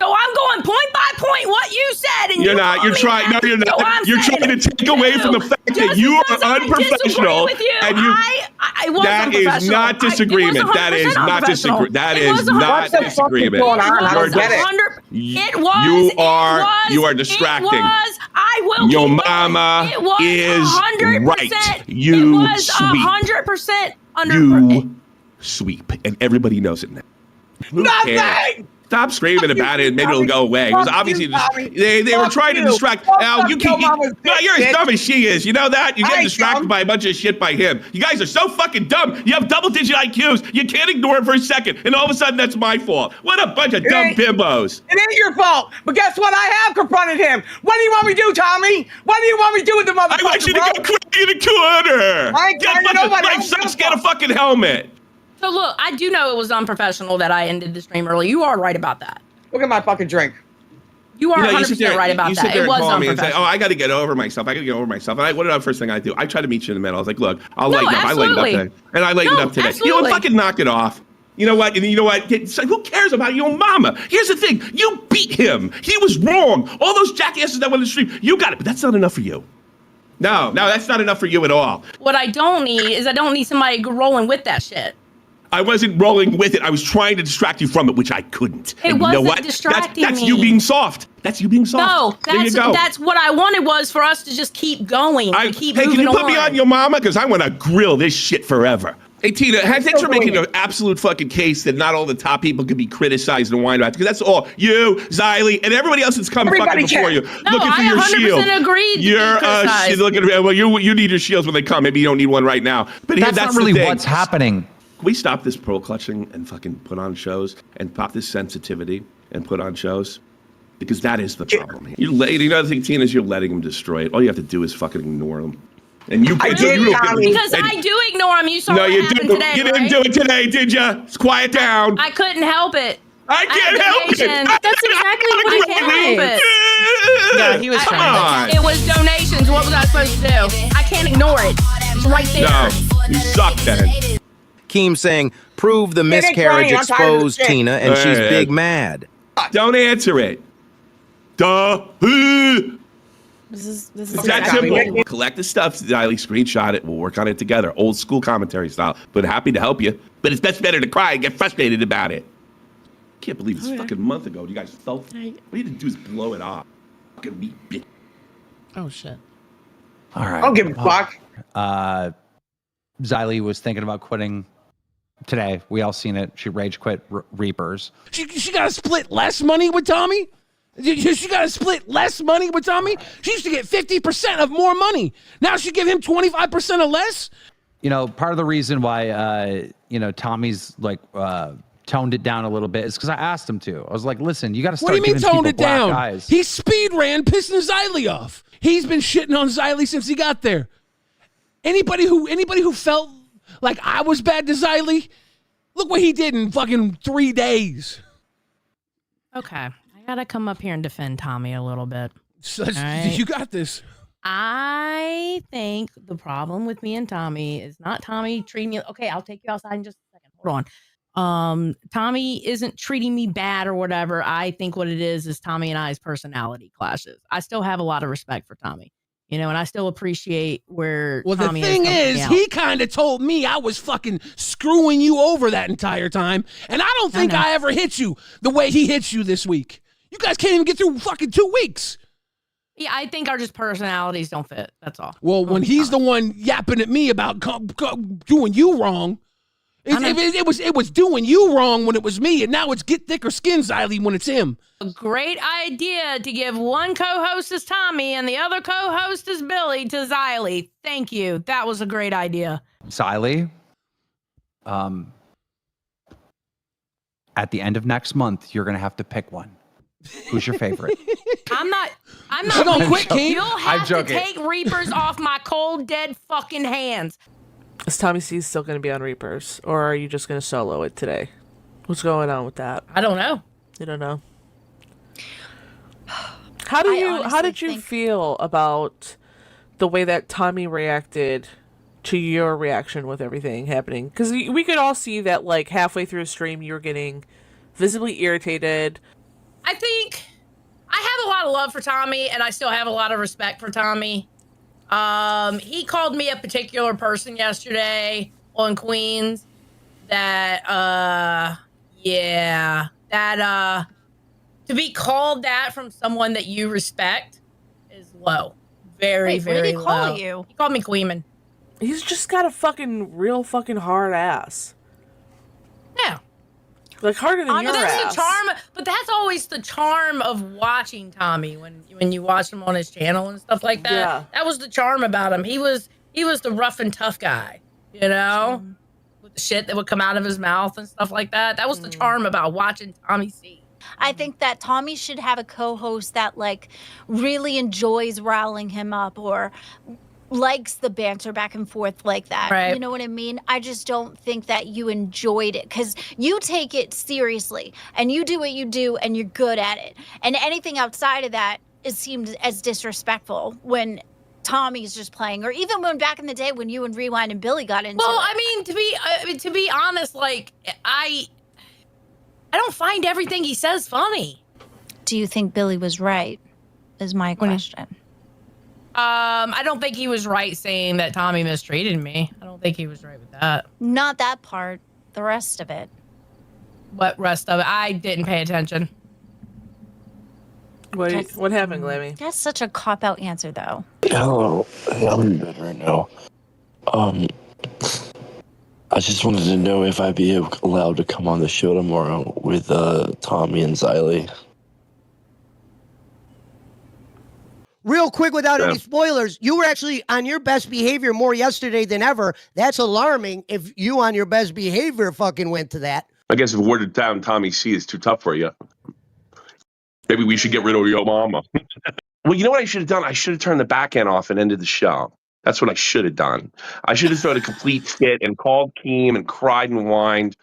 So I'm going point by point what you said, and You're not. You're trying. No, you're not. You're trying to take away from the fact that you are unprofessional. With you, and you. I was That is not disagreement. That is not disagreement. That is not disagreement. You are distracting. Your mama is right. You sweep. 100% You sweep, and everybody knows it now. Nothing. Stop screaming about it. Maybe it'll go away. It was obviously they were trying to distract. Now you keep. No, you're as dumb as she is. You know that? You get distracted by a bunch of shit by him. You guys are so fucking dumb. You have double-digit IQs. You can't ignore it for a second, and all of a sudden that's my fault. What a bunch of dumb bimbos. It ain't your fault. But guess what? I have confronted him. What do you want me to do, Tommy? What do you want me to do with the motherfucker? I want you to go cry in a corner. I ain't crying to nobody. Life sucks. Get a fucking helmet. So look, I do know it was unprofessional that I ended the stream early. You are right about that. Look at my fucking drink. You are 100% right about that. It was unprofessional. Oh, I got to get over myself. And what did the first thing I do? I try to meet you in the middle. I was like, look, I'll lighten up. I lightened up today. And I lightened up today. You know, fucking knock it off. You know what? And you know what? Who cares about your mama? Here's the thing. You beat him. He was wrong. All those jackasses that went to the stream, you got it. But that's not enough for you. No, that's not enough for you at all. What I don't need is somebody rolling with that shit. I wasn't rolling with it. I was trying to distract you from it, which I couldn't. It wasn't distracting me. That's you being soft. That's you being soft. No, that's what I wanted was for us to just keep going. Hey, can you put me on your mama? Because I want to grill this shit forever. Hey, Tina, thanks for making an absolute fucking case that not all the top people can be criticized and whined about. Because that's all you, Xylie, and everybody else that's come fucking before you. Looking for your shield. I 100% agreed. You're looking. Well, you need your shields when they come. Maybe you don't need one right now. But that's not really what's happening. Can we stop this pearl clutching and fucking put on shows and pop this sensitivity and put on shows? Because that is the problem here. You know the thing, Tina, is you're letting them destroy it. All you have to do is fucking ignore them. And you I do ignore them. You saw what happened today. You didn't do it today, did you? Quiet down. I couldn't help it. I can't help it. That's exactly what I can't help it. Yeah, he was trying. It was donations. What was I supposed to do? I can't ignore it. It's right there. No, you suck then. Keem saying, prove the miscarriage exposed Tina, and she's big mad. Don't answer it. Duh. This is that simple. Collect the stuff, Xylie, screenshot it. We'll work on it together. Old school commentary style. But happy to help you. But it's better to cry and get frustrated about it. Can't believe this fucking month ago. You guys felt. What you need to do is blow it off. Fucking meat bitch. Oh shit. All right. I don't give a fuck. Xylie was thinking about quitting today. We all seen it. She rage quit Reapers. She got to split less money with Tommy? She got to split less money with Tommy? She used to get 50% of more money. Now she give him 25% of less? You know, part of the reason why, Tommy's like, toned it down a little bit is because I asked him to. I was like, listen, you got to start giving people black eyes. What do you mean toned it down? He speed ran pissing Xylie off. He's been shitting on Xylie since he got there. Anybody who felt like I was bad to Xylie, look what he did in fucking 3 days. Okay. I gotta come up here and defend Tommy a little bit. Right? You got this. I think the problem with me and Tommy is not Tommy treating me. Okay, I'll take you outside in just a second. Hold on. Tommy isn't treating me bad or whatever. I think what it is Tommy and I's personality clashes. I still have a lot of respect for Tommy. And I still appreciate where Tommy the thing is, he kind of told me I was fucking screwing you over that entire time. And I don't think I ever hit you the way he hits you this week. You guys can't even get through fucking 2 weeks. Yeah, I think our just personalities don't fit. That's all. Well, when he's the one yapping at me about doing you wrong, it was doing you wrong when it was me, and now it's get thicker skin, Xylie, when it's him. A great idea to give one co-host as Tommy and the other co-host as Billy to Xylie. Thank you. That was a great idea. Xylie, at the end of next month, you're going to have to pick one. Who's your favorite? I'm not gonna quit, Keem. You'll have to take Reapers off my cold, dead fucking hands. Is Tommy C still going to be on Reapers, or are you just going to solo it today? What's going on with that? I don't know. You don't know. How did you feel about the way that Tommy reacted to your reaction with everything happening? Because we could all see that, like, halfway through the stream, you were getting visibly irritated. I think I have a lot of love for Tommy, and I still have a lot of respect for Tommy. He called me a particular person yesterday on Queens that, to be called that from someone that you respect is low. Very, Wait, very what did he low. call you? He called me Queeman. He's just got a real fucking hard ass. Yeah. Like harder than your that's ass. the charm, but that's always the charm of watching Tommy when you watch him on his channel and stuff like that. Yeah. That was the charm about him. He was the rough and tough guy, you know, with the shit that would come out of his mouth and stuff like that. That was the charm about watching Tommy C. I think that Tommy should have a co-host that like really enjoys riling him up or likes the banter back and forth like that. Right. You know what I mean? I just don't think that you enjoyed it because you take it seriously and you do what you do and you're good at it. And anything outside of that is seemed as disrespectful when Tommy's just playing, or even when back in the day when you and Rewind and Billy got into Well, it. I mean, to be honest, like I don't find everything he says funny. Do you think Billy was right? Is my question. I don't think he was right saying that Tommy mistreated me. I don't think he was right with that. Not that part. The rest of it. What rest of it? I didn't pay attention. What happened, Glammy? That's such a cop-out answer, though. Hello, I'm in bed right now. I just wanted to know if I'd be allowed to come on the show tomorrow with Tommy and Xylie. Real quick, without any spoilers, you were actually on your best behavior more yesterday than ever. That's alarming if you on your best behavior fucking went to that. I guess if worded down Tommy C is too tough for you. Maybe we should get rid of your mama. Well, you know what I should have done? I should have turned the back end off and ended the show. That's what I should have done. I should have thrown a complete fit and called Keem and cried and whined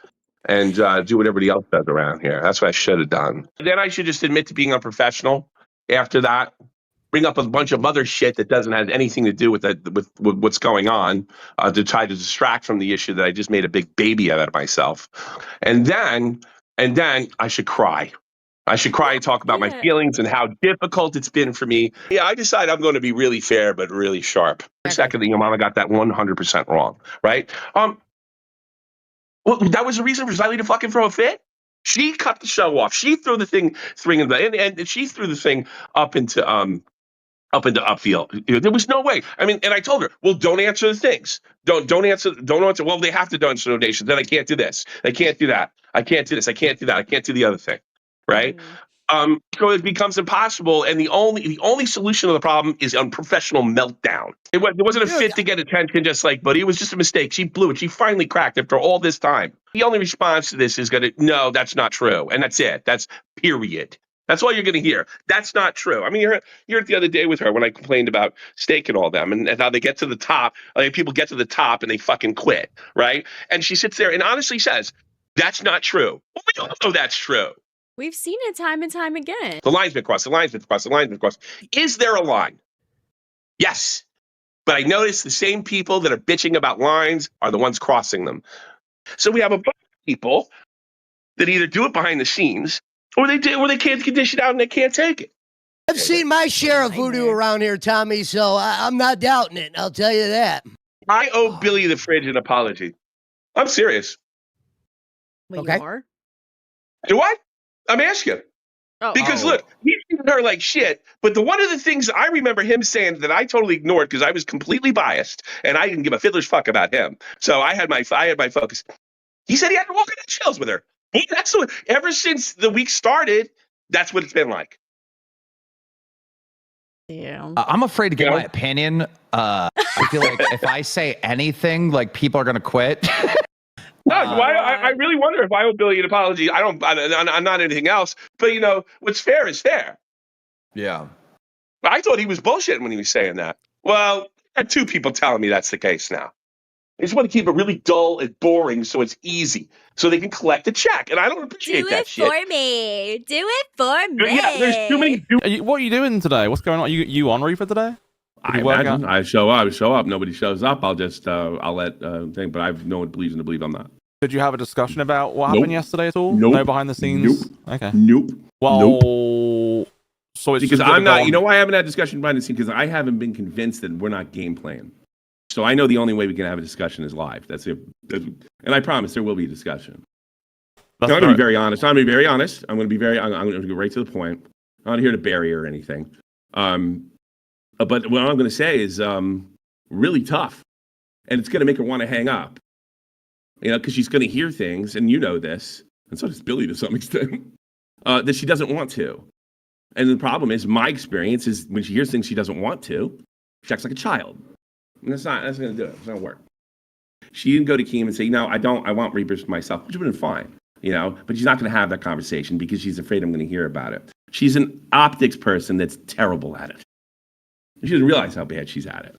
and do what everybody else does around here. That's what I should have done. Then I should just admit to being unprofessional after that. Bring up a bunch of other shit that doesn't have anything to do with that, with what's going on, to try to distract from the issue that I just made a big baby out of myself. And then I should cry. I should cry and talk about my feelings and how difficult it's been for me. Yeah, I decide I'm going to be really fair, but really sharp. Secondly, your mama got that 100% wrong, right? Well, that was the reason for Xylie to fucking throw a fit. She cut the show off. She threw the thing, and she threw the thing up into upfield. There was no way. I mean, and I told her, well, don't answer the things. Don't answer. Well, they have to answer donations. Then I can't do this. I can't do that. I can't do this. I can't do that. I can't do the other thing. Right? So it becomes impossible, and the only solution to the problem is unprofessional meltdown. It wasn't a fit to get attention, just like, but it was just a mistake. She blew it. She finally cracked after all this time. The only response to this is no, that's not true, and that's it. That's period. That's all you're going to hear. That's not true. I mean, you heard it the other day with her when I complained about Steak and all them and how they get to the top. People get to the top and they fucking quit, right? And she sits there and honestly says, that's not true. Well, we all know that's true. We've seen it time and time again. The line's been crossed. The line's been crossed. The line's been crossed. Is there a line? Yes. But I notice the same people that are bitching about lines are the ones crossing them. So we have a bunch of people that either do it behind the scenes or they can't dish it out and they can't take it. I've seen my share of voodoo around here, Tommy, so I'm not doubting it. I'll tell you that. I owe Billy the Fridge an apology. I'm serious. Wait, Okay. you are? Do I? I'm asking. Because look, he's treated her like shit, but one of the things I remember him saying that I totally ignored because I was completely biased and I didn't give a fiddler's fuck about him. So I had my focus. He said he had to walk on eggshells with her. Ever since the week started, that's what it's been like. Yeah. I'm afraid to give my opinion. I feel like if I say anything, like people are gonna quit. No, I really wonder if I owe Billy an apology. I'm not anything else. But what's fair is fair. Yeah. I thought he was bullshitting when he was saying that. Well, I had two people telling me that's the case now. They just want to keep it really dull and boring so it's easy, so they can collect a check. And I don't appreciate that shit. Do it for me. Do it for me. Yeah, there's too many. What are you doing today? What's going on? You on Reaper today? I imagine. I show up. Nobody shows up. I'll just I'll let thing. But I've no one reason to believe I'm not. Did you have a discussion about what happened yesterday at all? Nope. No behind the scenes? Nope. Okay. Nope. Well, so it's because just I'm not. on... You know why I haven't had a discussion behind the scenes? Because I haven't been convinced that we're not game playing. So I know the only way we can have a discussion is live. That's it. And I promise there will be a discussion. I'm going to be very honest. I'm going to be very honest. I'm going to be very. I'm going to go right to the point. I'm not here to bury or anything. But what I'm going to say is really tough, and it's going to make her want to hang up. You know, because she's going to hear things, and you know this, and so does Billy to some extent, that she doesn't want to. And the problem is, my experience is when she hears things she doesn't want to, she acts like a child. And that's going to do it. It's not going to work. She didn't go to Keem and say, no, I want Reapers for myself, which would have been fine, you know, but she's not going to have that conversation because she's afraid I'm going to hear about it. She's an optics person that's terrible at it. She doesn't realize how bad she's at it,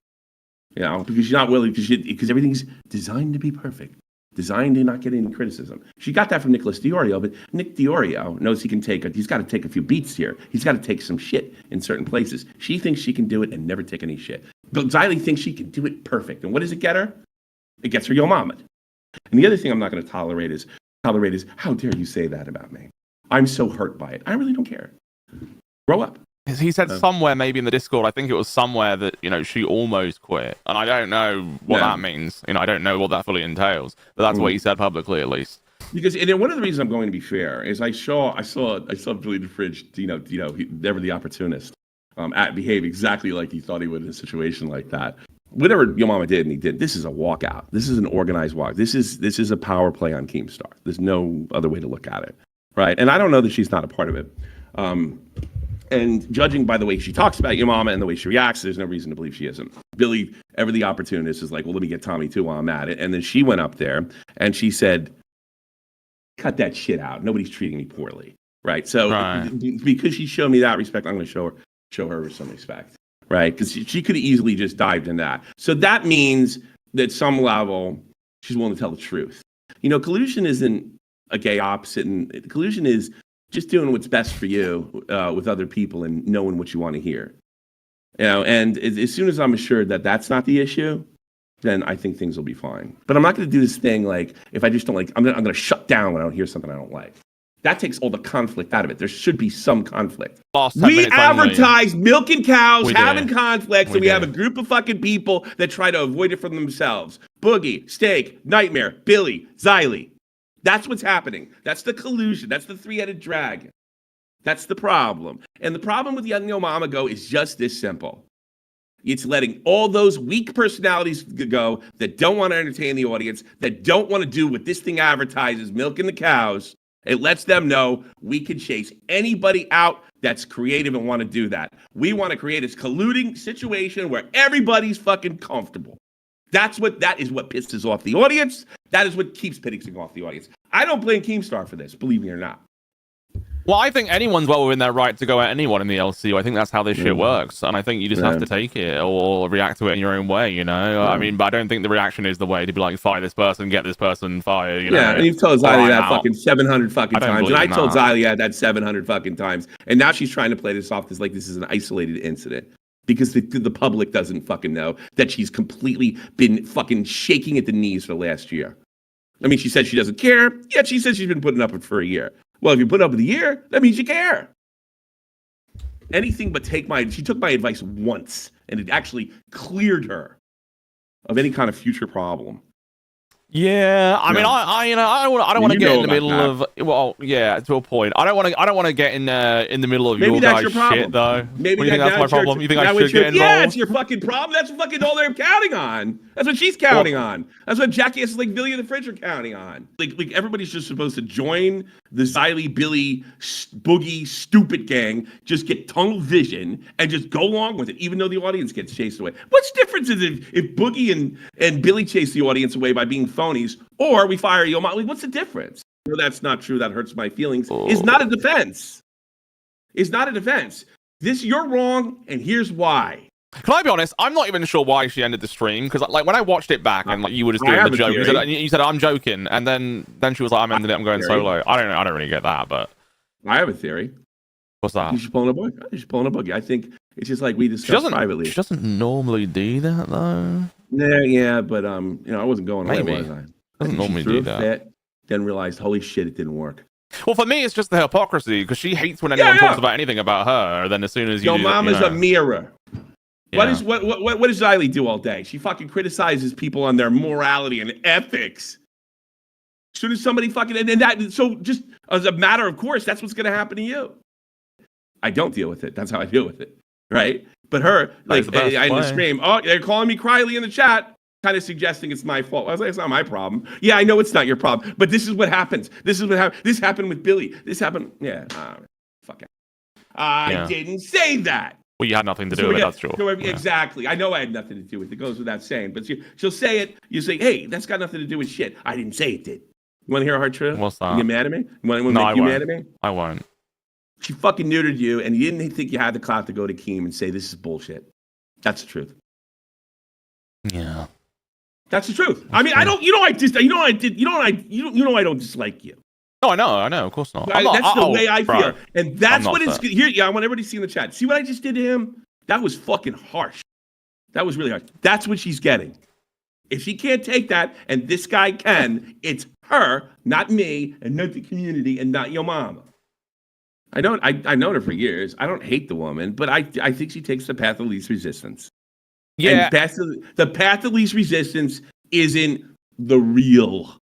you know, because she's not willing, because everything's designed to be perfect. Designed to not get any criticism. She got that from Nicholas Diorio, but Nick Diorio knows he's got to take a few beats here. He's got to take some shit in certain places. She thinks she can do it and never take any shit. But Xylie thinks she can do it perfect. And what does it get her? It gets her Yo Mama. And the other thing I'm not going to tolerate is, how dare you say that about me? I'm so hurt by it. I really don't care. Grow up. He said somewhere, maybe in the Discord, I think it was somewhere that, you know, she almost quit. And I don't know what that means. You know, I don't know what that fully entails. But that's what he said publicly, at least. Because and one of the reasons I'm going to be fair is I saw Billy the Fridge, never the opportunist, behave exactly like he thought he would in a situation like that. Whatever Yo Mama did, and he did, this is a walkout. This is an organized walk. This is a power play on Keemstar. There's no other way to look at it, right? And I don't know that she's not a part of it. And judging by the way she talks about Yo Mama and the way she reacts, there's no reason to believe she isn't. Billy, ever the opportunist, is like, well, let me get Tommy too while I'm at it. And then she went up there and she said, cut that shit out. Nobody's treating me poorly, right? So because she showed me that respect, I'm going to show her some respect, right? Because she could have easily just dived in that. So that means that at some level, she's willing to tell the truth. You know, collusion isn't a gay opposite, and collusion is just doing what's best for you with other people and knowing what you want to hear. You know, and as soon as I'm assured that that's not the issue, then I think things will be fine. But I'm not going to do this thing like, if I just don't like, I'm going to shut down when I don't hear something I don't like. That takes all the conflict out of it. There should be some conflict. We advertise milking cows, having conflicts, and we have a group of fucking people that try to avoid it from themselves. Boogie, Steak, Nightmare, Billy, Xylie. That's what's happening. That's the collusion. That's the three-headed dragon. That's the problem. And the problem with Young Yo Mama Go is just this simple. It's letting all those weak personalities go that don't want to entertain the audience, that don't want to do what this thing advertises, milking the cows. It lets them know we can chase anybody out that's creative and want to do that. We want to create this colluding situation where everybody's fucking comfortable. That is what pisses off the audience. That is what keeps pissing off the audience. I don't blame Keemstar for this, believe me or not. Well, I think anyone's well within their right to go at anyone in the LCU. I think that's how this shit works. And I think you just have to take it or react to it in your own way, you know? I mean, but I don't think the reaction is the way to be like, fire this person, get this person fired, you know? Yeah, and you've told Xylie that fucking 700 fucking times. And I told Xylie that 700 fucking times. And now she's trying to play this off as like this is an isolated incident. Because the public doesn't fucking know that she's completely been fucking shaking at the knees for the last year. I mean, she said she doesn't care, yet she says she's been putting up with it for a year. Well, if you put up with a year, that means you care. Anything but she took my advice once, and it actually cleared her of any kind of future problem. Yeah, I mean, I don't want to get in the middle of. Well, yeah, to a point. I don't want to get in the middle of your guys' shit, though. Maybe you think that's my problem? You think I should get involved? Yeah, it's your fucking problem. That's fucking all they're counting on. That's what she's counting on. That's what jackasses like Billy and the Fridge are counting on. Like everybody's just supposed to join the Xylie, Billy, Boogie, stupid gang, just get tunnel vision and just go along with it, even though the audience gets chased away. What's difference is if Boogie and Billy chase the audience away by being phonies, or we fire Yo Mama? What's the difference? No, that's not true. That hurts my feelings. It's not a defense. It's not a defense. You're wrong, and here's why. Can I be honest? I'm not even sure why she ended the stream, because like when I watched it back and like you were just doing the joke, you said I'm joking, and then she was like, I'm ending it, I'm going solo. I don't really get that, but I have a theory. What's that? She's pulling a boogie. I think it's just like we discussed privately. She doesn't normally do that though. Yeah, but I wasn't going away, was I? Doesn't normally do that. then realized, holy shit, it didn't work. Well, for me, it's just the hypocrisy because she hates when anyone talks about anything about her. Then as soon as you, Your mama's a mirror. Yeah. What does Xylie do all day? She fucking criticizes people on their morality and ethics. As soon as somebody fucking and that, so just as a matter of course, that's what's gonna happen to you. I don't deal with it. That's how I deal with it, right? But her, like, I just scream, oh, they're calling me Crylie in the chat, kind of suggesting it's my fault. I was like, it's not my problem. Yeah, I know it's not your problem, but this is what happens. This is what happened. This happened with Billy. This happened. Yeah, fuck it. I didn't say that. Well, you had nothing to do with it, that's true. Exactly. I know I had nothing to do with it. It goes without saying. But she'll say it. You say, hey, that's got nothing to do with shit. I didn't say it did. You want to hear a hard truth? What's that? You get mad at me? You want to No, make you mad at me? I won't. She fucking neutered you, and you didn't think you had the clout to go to Keem and say this is bullshit. That's the truth. Yeah. That's the truth. I mean, I don't. You know, I don't dislike you. No, I know. Of course not. That's the way I feel, bro, and that's what it's here. Yeah, I want everybody to see in the chat. See what I just did to him? That was fucking harsh. That was really harsh. That's what she's getting. If she can't take that, and this guy can, it's her, not me, and not the community, and not your mama. I've known her for years. I don't hate the woman, but I think she takes the path of least resistance. Yeah. And the path of least resistance isn't the real.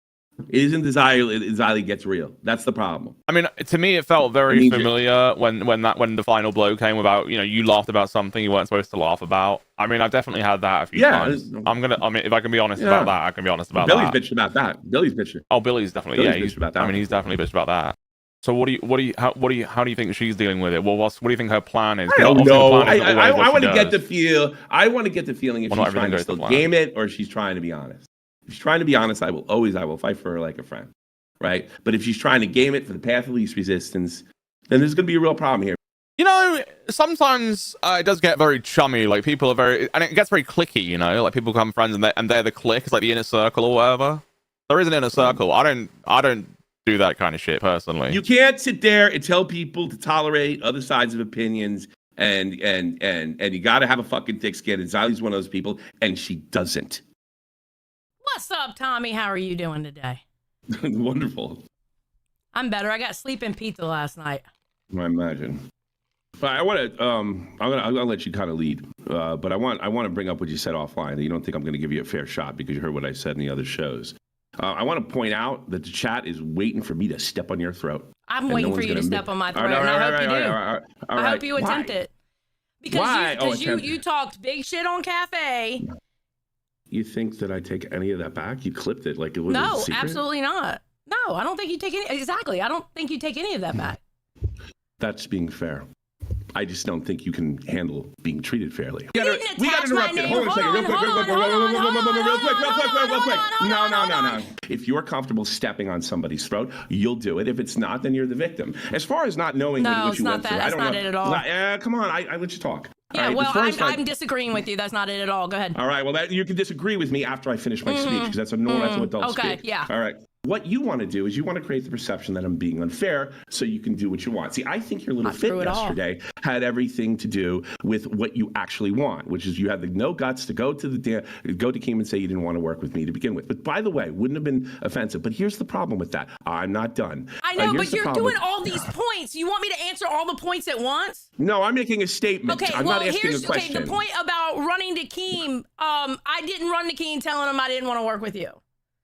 It isn't the Xylie gets real. That's the problem. I mean, to me, it felt very familiar when the final blow came about. You know, you laughed about something you weren't supposed to laugh about. I mean, I've definitely had that a few times. If I can be honest about that, I can be honest about Billy's that. bitched about that. Billy's bitched. Oh, Billy's definitely bitched about that. I mean, he's definitely bitched about that. So how do you think she's dealing with it? Well, what do you think her plan is? I don't know. I want to get the feel. I want to get the feeling if she's trying to still game it or she's trying to be honest. If she's trying to be honest, I will fight for her like a friend, right? But if she's trying to game it for the path of least resistance, then there's going to be a real problem here. You know, sometimes it does get very chummy. Like people are and it gets very cliquey. You know, like people become friends and they're the clique. It's like the inner circle or whatever. There is an inner circle. I don't do that kind of shit personally. You can't sit there and tell people to tolerate other sides of opinions, and you got to have a fucking thick skin. And Xylie's one of those people, and she doesn't. What's up, Tommy? How are you doing today? Wonderful. I'm better. I got sleeping pizza last night. I imagine. But I want to. I'll let you kind of lead. But I want to bring up what you said offline. You don't think I'm going to give you a fair shot because you heard what I said in the other shows. I want to point out that the chat is waiting for me to step on your throat. I'm waiting for you to step on my throat, and I hope you do. I hope you attempt it. Because you talked big shit on Cafe. You think that I take any of that back? You clipped it like it was no, a secret? Absolutely not. No, I don't think you take any. Exactly, I don't think you take any of that back. That's being fair. I just don't think you can handle being treated fairly. We got interrupted. Hold on a second. Real quick. No. If you're comfortable stepping on somebody's throat, you'll do it. If it's not, then you're the victim. As far as not knowing what you went through, I don't know. That's not it at all. Come on, I let you talk. Yeah, well, I'm disagreeing with you. That's not it at all. Go ahead. All right, well, you can disagree with me after I finish my speech, because that's a normal, that's what adults speak. Okay, yeah. All right. What you want to do is you want to create the perception that I'm being unfair so you can do what you want. See, I think your little fit yesterday had everything to do with what you actually want, which is you had the no guts to go to Keem and say you didn't want to work with me to begin with. But by the way, wouldn't have been offensive. But here's the problem with that. I'm not done. I know, but you're doing all these points. You want me to answer all the points at once? No, I'm making a statement. Okay, I'm not asking a question. Okay, the point about running to Keem, I didn't run to Keem telling him I didn't want to work with you.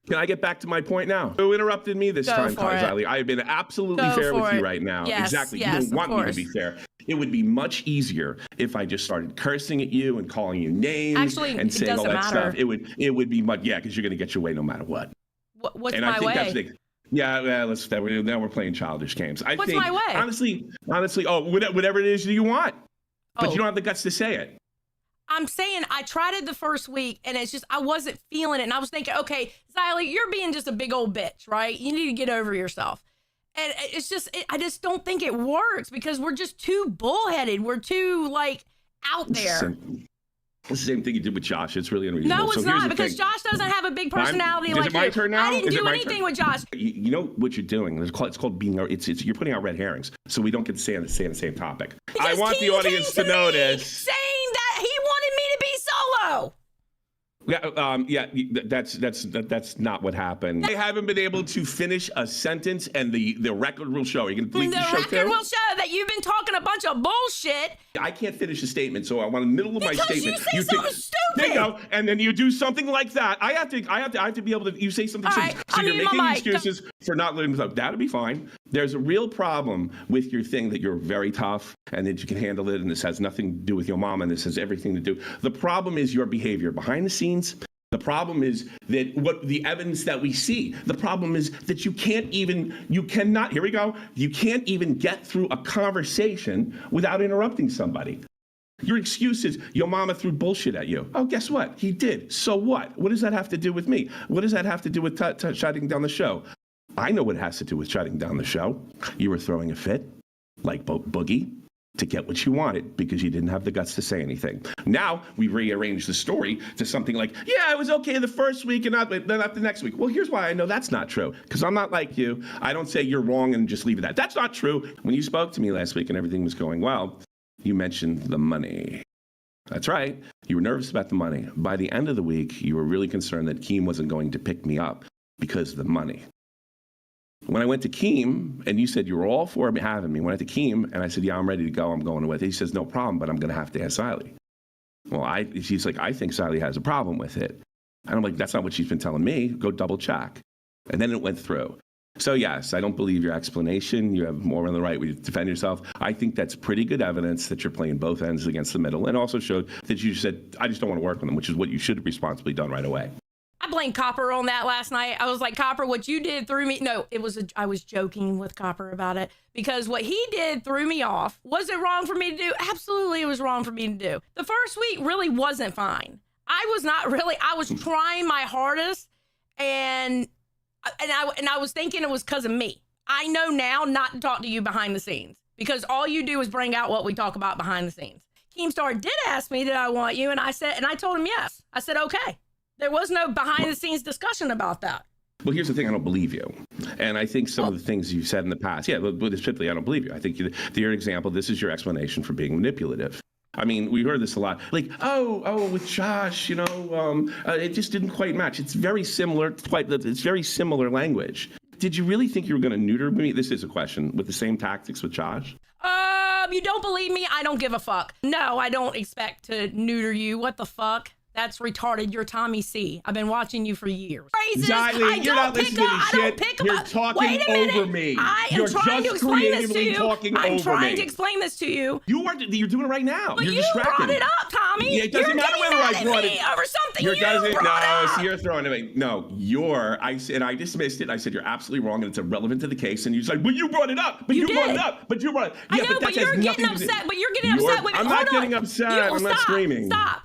Can I get back to my point now? Who interrupted me this time, Xylie? I have been absolutely fair with you right now. Yes, exactly. Yes, you don't want me to be fair. It would be much easier if I just started cursing at you and calling you names and saying all that stuff. It would be much, because you're going to get your way no matter what. What's and my I think way? That's the, now we're playing childish games. What's my way? Honestly, whatever it is that you want. But you don't have the guts to say it. I'm saying I tried it the first week and it's just, I wasn't feeling it. And I was thinking, okay, Xylie, you're being just a big old bitch, right? You need to get over yourself. And it's just, I just don't think it works because we're just too bullheaded. We're too out there. It's the same thing you did with Josh. It's really unreasonable. No, it's not because Josh doesn't have a big personality like you. Is it my turn now? I didn't do anything with Josh. You know what you're doing? It's called being. You're putting out red herrings, so we don't get to say the same topic. Because I want the audience to know this. Saying that he wanted me to be solo. That's not what happened. I haven't been able to finish a sentence, and the record will show. Are you going to delete the show too? The record will show that you've been talking a bunch of bullshit. I can't finish a statement, so I want in the middle of my statement. You say something stupid. There you go, and then you do something like that. I have to be able to. You say something. All right, so you're making excuses for not letting me. That'll be fine. There's a real problem with your thing that you're very tough and that you can handle it, and this has nothing to do with your mom, and this has everything to do. The problem is your behavior behind the scenes. The problem is that what the evidence that we see, the problem is that you can't even get through a conversation without interrupting somebody. Your excuse is your mama threw bullshit at you. Oh, guess what? He did. So what? What does that have to do with me? What does that have to do with shutting down the show? I know what it has to do with shutting down the show. You were throwing a fit, like Boogie, to get what you wanted because you didn't have the guts to say anything. Now we rearrange the story to something like, yeah, it was okay the first week and not the next week. Well, here's why I know that's not true, because I'm not like you. I don't say you're wrong and just leave it at that. That's not true. When you spoke to me last week and everything was going well, you mentioned the money. That's right. You were nervous about the money. By the end of the week, you were really concerned that Keem wasn't going to pick me up because of the money. When I went to Keem, and you said you were all for having me, when I went to Keem, and I said, yeah, I'm ready to go, I'm going with it. He says, no problem, but I'm going to have to ask Xylie. Well, she's like, I think Xylie has a problem with it. And I'm like, that's not what she's been telling me. Go double check. And then it went through. So yes, I don't believe your explanation. You have more on the right. We defend yourself. I think that's pretty good evidence that you're playing both ends against the middle, and also showed that you said, I just don't want to work with them, which is what you should have responsibly done right away. I blamed Copper on that last night. I was like, Copper, what you did threw me. No, I was joking with Copper about it because what he did threw me off. Was it wrong for me to do? Absolutely, it was wrong for me to do. The first week really wasn't fine. I was trying my hardest, and I was thinking it was because of me. I know now not to talk to you behind the scenes because all you do is bring out what we talk about behind the scenes. Keemstar did ask me, did I want you? And I told him yes. I said, okay. There was no behind-the-scenes discussion about that. Well, here's the thing. I don't believe you. And I think some of the things you've said in the past, but simply, I don't believe you. I think your example, this is your explanation for being manipulative. I mean, we heard this a lot. Like, with Josh, it just didn't quite match. It's very similar. It's very similar language. Did you really think you were going to neuter me? This is a question. With the same tactics with Josh? You don't believe me? I don't give a fuck. No, I don't expect to neuter you. What the fuck? That's retarded. You're Tommy C. I've been watching you for years. Xylie, you're not listening to shit. You're talking over me. I am trying to explain this to you. I'm trying to explain this to you. You're doing it right now. But you're you brought it up, Tommy. Yeah, it doesn't matter whether I brought it over something you brought up. So you're throwing it away. No, I dismissed it. I said you're absolutely wrong and it's irrelevant to the case. And you're like, well, you brought it up. But you brought it up. But you brought it. I know, but you're getting upset. But you're getting upset with me. I'm not getting upset. I'm not screaming. Stop.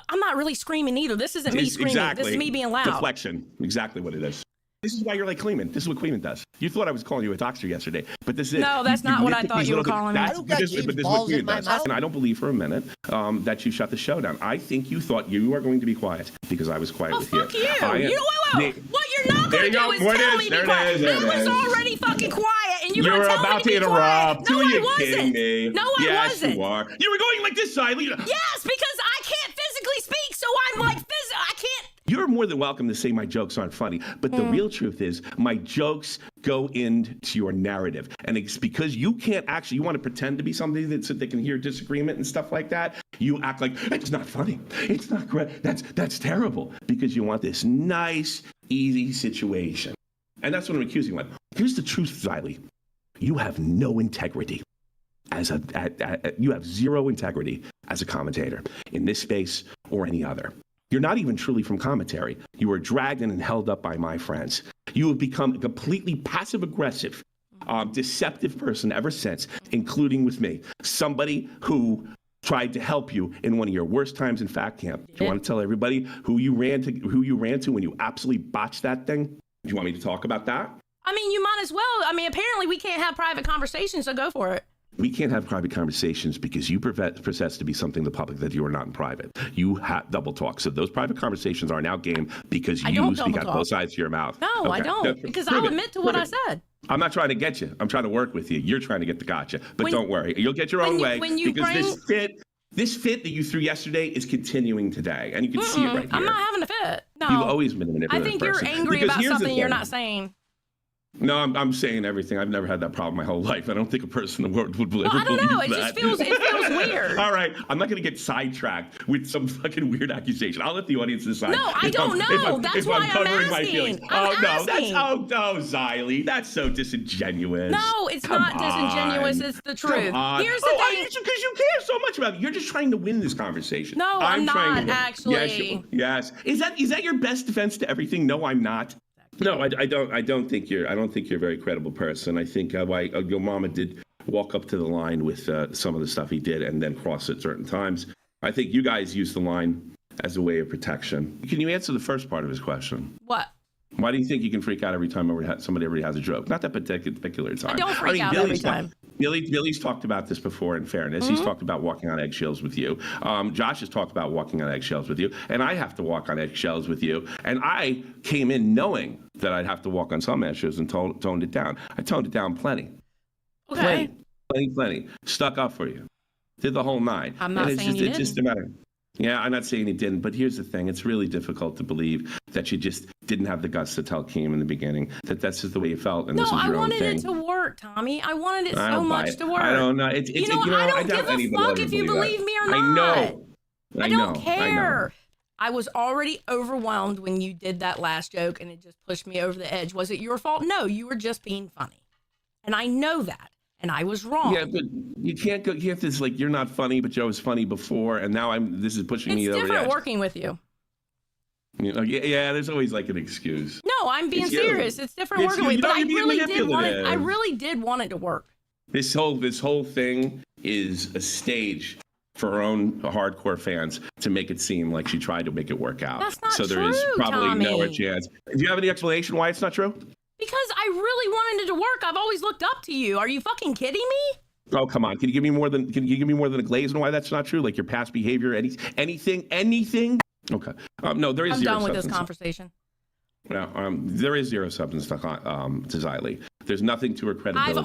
I'm not really screaming either. This isn't me screaming. Exactly. This is me being loud. Deflection. Exactly what it is. This is why you're like Kleeman. This is what Kleeman does. You thought I was calling you a doxter yesterday, but this is no, that's not what I thought you were calling me. But this is what Kleeman does. And I don't believe for a minute that you shut the show down. I think you thought you were going to be quiet because I was quiet with you. Fuck you. What you're not going to do is tell me to be quiet. I was already fucking quiet, and you're going to tell me to be quiet. No, I wasn't. No, I wasn't. Yes, you are. You were going like this, Xylie. Yes, because I can't physically speak, so I'm like I can't. You're more than welcome to say my jokes aren't funny, but the real truth is my jokes go into your narrative. And it's because you can't actually, you want to pretend to be somebody so they can hear disagreement and stuff like that. You act like, it's not funny. It's not great. That's terrible because you want this nice, easy situation. And that's what I'm accusing you of. Here's the truth, Xylie. You have no integrity. You have zero integrity as a commentator in this space or any other. You're not even truly from commentary. You were dragged in and held up by my friends. You have become a completely passive-aggressive, deceptive person ever since, including with me. Somebody who tried to help you in one of your worst times in Fat Camp. Do you want to tell everybody who you ran to when you absolutely botched that thing? Do you want me to talk about that? I mean, you might as well. I mean, apparently we can't have private conversations, so go for it. We can't have private conversations because you profess to be something in the public that you are not in private. You double talk. So those private conversations are now game because you speak out both sides of your mouth. No, okay. I don't. Because I'll admit to what I said. I'm not trying to get you. I'm trying to work with you. You're trying to get the gotcha. But don't worry. You'll get your own way because this fit This fit that you threw yesterday is continuing today, and you can see it right here. I'm not having a fit. No. You've always been a manipulative I think person. you're angry Because about here's the something you're thing. not saying. No, I'm saying everything. I've never had that problem my whole life. I don't think a person in the world would ever I don't believe know. It that. just feels weird. All right, I'm not going to get sidetracked with some fucking weird accusation. I'll let the audience decide. No, I don't know. That's why I'm covering my asking. feelings. I'm asking. Xylie, that's so disingenuous. No, it's Come not disingenuous. on. It's the truth. Come on. Here's the thing. Because you care so much about it. You're just trying to win this conversation. No, I'm trying to not win. actually. Yes. Is that your best defense to everything? No, I'm not. No, I don't think you're a very credible person. I think your mama did walk up to the line with some of the stuff he did and then cross at certain times. I think you guys use the line as a way of protection. Can you answer the first part of his question? What? Why do you think you can freak out every time somebody already has a joke? Not that particular time. I don't freak out every time. Billy's talked about this before, in fairness. He's talked about walking on eggshells with you. Josh has talked about walking on eggshells with you. And I have to walk on eggshells with you. And I came in knowing that I'd have to walk on some eggshells and toned it down. I toned it down plenty. Okay. Plenty. Stuck up for you. Did the whole 9. I'm not saying you It's just a matter. Yeah, I'm not saying he didn't, but here's the thing. It's really difficult to believe that you just didn't have the guts to tell Keem in the beginning that that's just the way you felt and this was your own thing. No, I wanted it to work, Tommy. I wanted it so much to work. I don't know. I don't give a fuck if you believe me or not. I don't care. I was already overwhelmed when you did that last joke and it just pushed me over the edge. Was it your fault? No, you were just being funny. And I know that. And I was wrong. Yeah, but you can't go. You have to. It's like you're not funny, but I was funny before, and now this is pushing me over the edge. It's different working with you. Yeah, there's always like an excuse. No, I'm being serious. It's different working with you. But I really did want it to work. This whole thing is a stage for her own hardcore fans to make it seem like she tried to make it work out. That's not so there true, is probably Tommy. no chance. Do you have any explanation why it's not true? Because I really wanted it to work. I've always looked up to you. Are you fucking kidding me? Oh, come on. Can you give me more than a glaze on why that's not true? Like your past behavior, anything? Okay. No, there is I'm zero done with this substance. conversation. No, there is zero substance to Xylie. There's nothing to her credibility.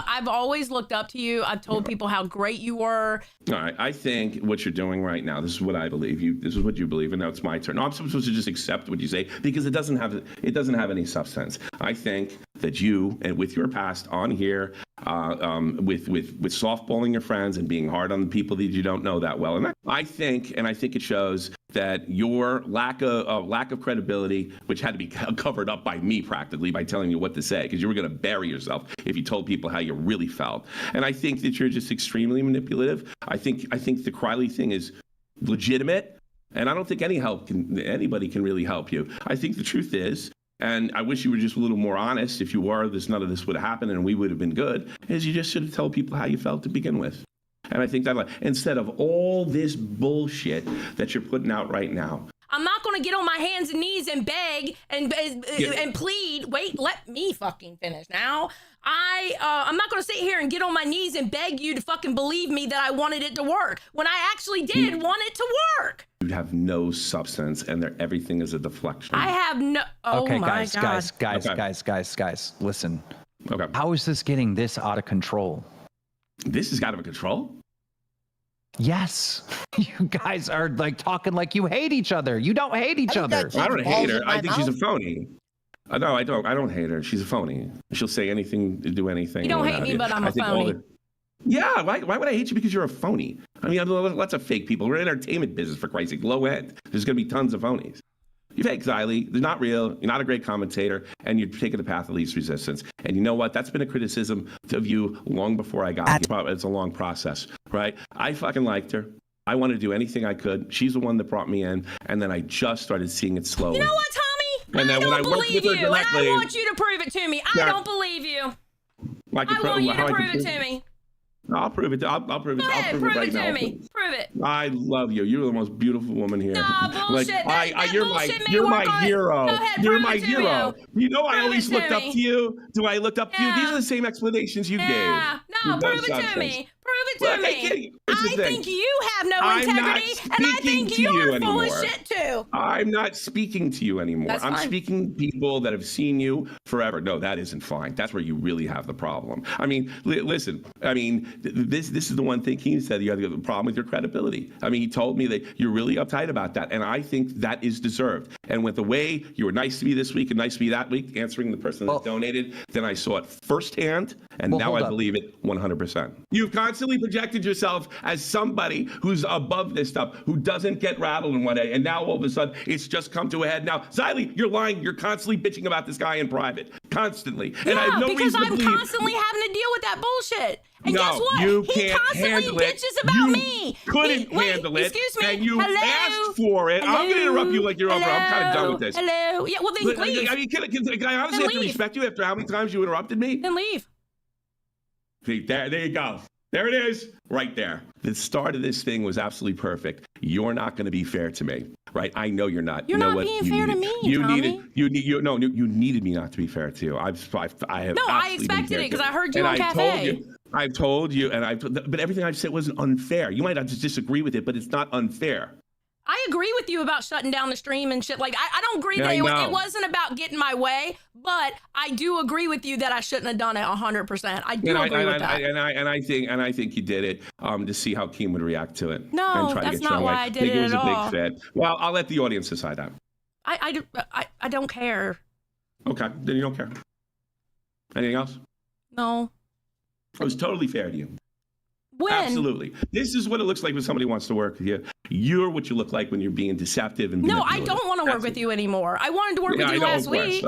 I've always looked up to you. I've told people how great you were. All right. I think what you're doing right now, this is what I believe. This is what you believe, and now it's my turn. No, I'm supposed to just accept what you say because it doesn't have any substance. I think that you, and with your past on here, with softballing your friends and being hard on the people that you don't know that well, and I think it shows that your lack of credibility, which had to be covered up by me practically by telling you what to say, because you were going to bury yourself if you told people how you really felt. And I think that you're just extremely manipulative. I think the Xylie thing is legitimate, and I don't think anybody can really help you. I think the truth is, and I wish you were just a little more honest. If you were, none of this would have happened, and we would have been good. Is you just should have told people how you felt to begin with. And I think that instead of all this bullshit that you're putting out right now. I'm not going to get on my hands and knees and beg and plead. Wait, let me fucking finish now. I'm not going to sit here and get on my knees and beg you to fucking believe me that I wanted it to work when I actually did want it to work. You have no substance, and everything is a deflection. I have no. Oh okay, my God. guys, listen. Okay. How is this getting this out of control? This is out of control? Yes. You guys are like talking like you hate each other. You don't hate each other. I don't hate her. I think she's a phony. No, I don't. I don't hate her. She's a phony. She'll say anything, do anything. You don't hate me, but I'm a phony. Yeah, why would I hate you? Because you're a phony. I mean, lots of fake people. We're in the entertainment business, for Christ's sake. Low end. There's going to be tons of phonies. You fake Xylie. They're not real. You're not a great commentator, and you're taking the path of least resistance. And you know what? That's been a criticism of you long before I got here. It's a long process, right? I fucking liked her. I wanted to do anything I could. She's the one that brought me in, and then I just started seeing it slowly. You know what, Tommy? And then I when don't believe you, and I want you to prove it to me. I Yeah. don't believe you. I want you to prove it to me. I'll prove it. I'll prove it. Go ahead, I'll prove right it to now. me. Prove it. I love you. You're the most beautiful woman here. Nah, bullshit. You're my hero. Go ahead, You're prove my it to hero. me. You know I always Prove it looked to up me. to you. Do I look up to you? Yeah. These are the same explanations you Yeah. gave. No, You prove it dumb to substance. me. Prove it Look, to I me. can't- here's the I thing. think you have no I'm not integrity, and I speaking think to you you're full of anymore. shit too. I'm not speaking to you anymore. That's I'm fine. speaking to people that have seen you forever. No, that isn't fine. That's where you really have the problem. I mean, listen. I mean, this is the one thing he said. You have the problem with your credibility. I mean, he told me that you're really uptight about that, and I think that is deserved. And with the way you were nice to me this week and nice to me that week, answering the person that donated, then I saw it firsthand, and now I believe it 100%. You've constantly projected yourself as somebody who's above this stuff, who doesn't get rattled in one day, and now all of a sudden it's just come to a head. Now, Xylie, you're lying. You're constantly bitching about this guy in private, constantly, and I have no because reason to I'm believe. constantly having to deal with that bullshit. And No, guess what? you He can't constantly handle it. bitches about You me. couldn't handle it, Excuse me. and you Hello? asked for it. I'm going to interrupt you like you're over. I'm kind of done with this. Hello. Yeah. Well, then But, leave. I mean, can I honestly Then have to leave. respect you after how many times you interrupted me? Then leave. See, there you go. There it is, right there. The start of this thing was absolutely perfect. You're not going to be fair to me, right? I know you're not. You're you know not what? being You fair to needed- me, You Tommy. you needed me not to be fair to you. I have. No, I absolutely been expected fair it to because I heard you and on Cafe. I've told you, but everything I've said wasn't unfair. You might not just disagree with it, but it's not unfair. I agree with you about shutting down the stream and shit. Like, I don't agree Yeah, that I know. it wasn't about getting my way, but I do agree with you that I shouldn't have done it 100%. I do agree with that. And I think you did it to see how Keem would react to it. No, and try to that's get not your why way. I did think it it was at a big all. fit. Well, I'll let the audience decide that. I don't care. Okay, then you don't care. Anything else? No. It was totally fair to you. When? Absolutely. This is what it looks like when somebody wants to work with you. You're what you look like when you're being deceptive and No, I manipulative. don't want to work with you anymore. I wanted to work with I you know, last of course, week.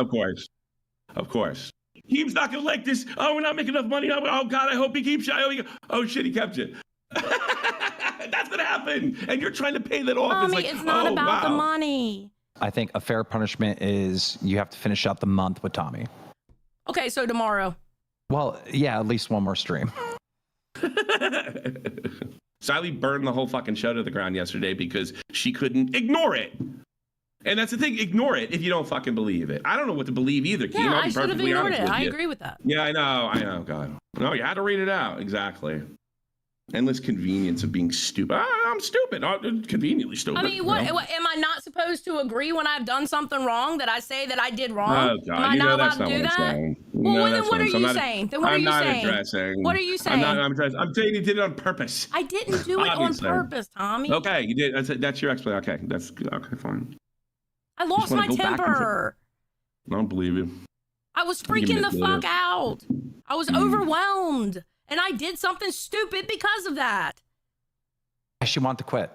Of course. Keem's not going to like this. Oh, we're not making enough money. Oh, God, I hope he keeps you. Oh, shit, he kept you. That's what happened. And you're trying to pay that off. Mommy, it's not about the money. I think a fair punishment is you have to finish out the month with Tommy. Okay, so tomorrow. Well, yeah, at least one more stream. Xylie burned the whole fucking show to the ground yesterday because she couldn't ignore it. And that's the thing, ignore it if you don't fucking believe it. I don't know what to believe either, Keem. Yeah, I'll I be should have perfectly ignored honest it. with I you. agree with that. Yeah, I know, God. No, you had to read it out, exactly. Endless convenience of being stupid. I'm stupid. Conveniently stupid. I mean, what am I not supposed to agree when I've done something wrong that I say that I did wrong? Oh, God. Am I you know not that's allowed not to do what I'm that? saying. Well, No, then that's what are I'm you not- saying? Then what are I'm you not saying? addressing. What are you saying? I'm addressing. I'm saying you did it on purpose. I didn't do it on Obviously. purpose, Tommy. Okay, you did. That's your explanation. Okay, that's okay. Fine. I lost wanna my go back into- temper. I don't believe you. I was I think you're freaking the fuck manipulative. out. I was overwhelmed. And I did something stupid because of that. She wanted to quit.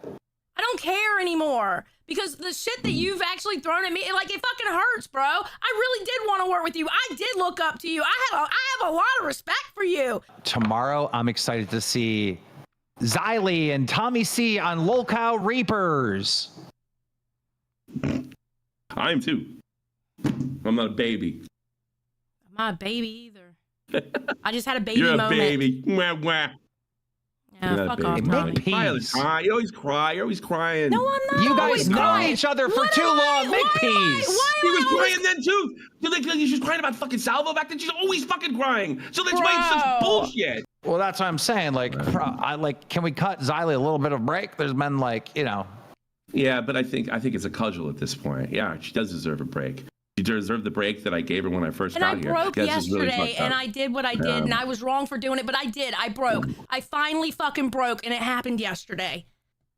I don't care anymore. Because the shit that you've actually thrown at me, it fucking hurts, bro. I really did want to work with you. I did look up to you. I have a lot of respect for you. Tomorrow, I'm excited to see Xylie and TommyC on Lolcow Reapers. I am too. I'm not a baby. I'm not a baby either. I just had a baby You're a moment. baby. Mwah, mwah. Yeah, You're fuck not a off, baby. Tommy. Make peace. You always cry. You're always crying. No, I'm not. You guys always know crying. each other for What too am I- long. Make why am I- peace. why She am was I always- crying then too. She was crying about fucking Salvo back then. She's always fucking crying. So that's why it's Bro. such bullshit. Well, that's what I'm saying. Can we cut Xylie a little bit of break? There's been Yeah, but I think it's a cudgel at this point. Yeah, she does deserve a break. She deserved the break that I gave her when I first And I got here. broke This is really yesterday, fucked up. and I did what I did, and I was wrong for doing it, but I did. I broke. I finally fucking broke, and it happened yesterday.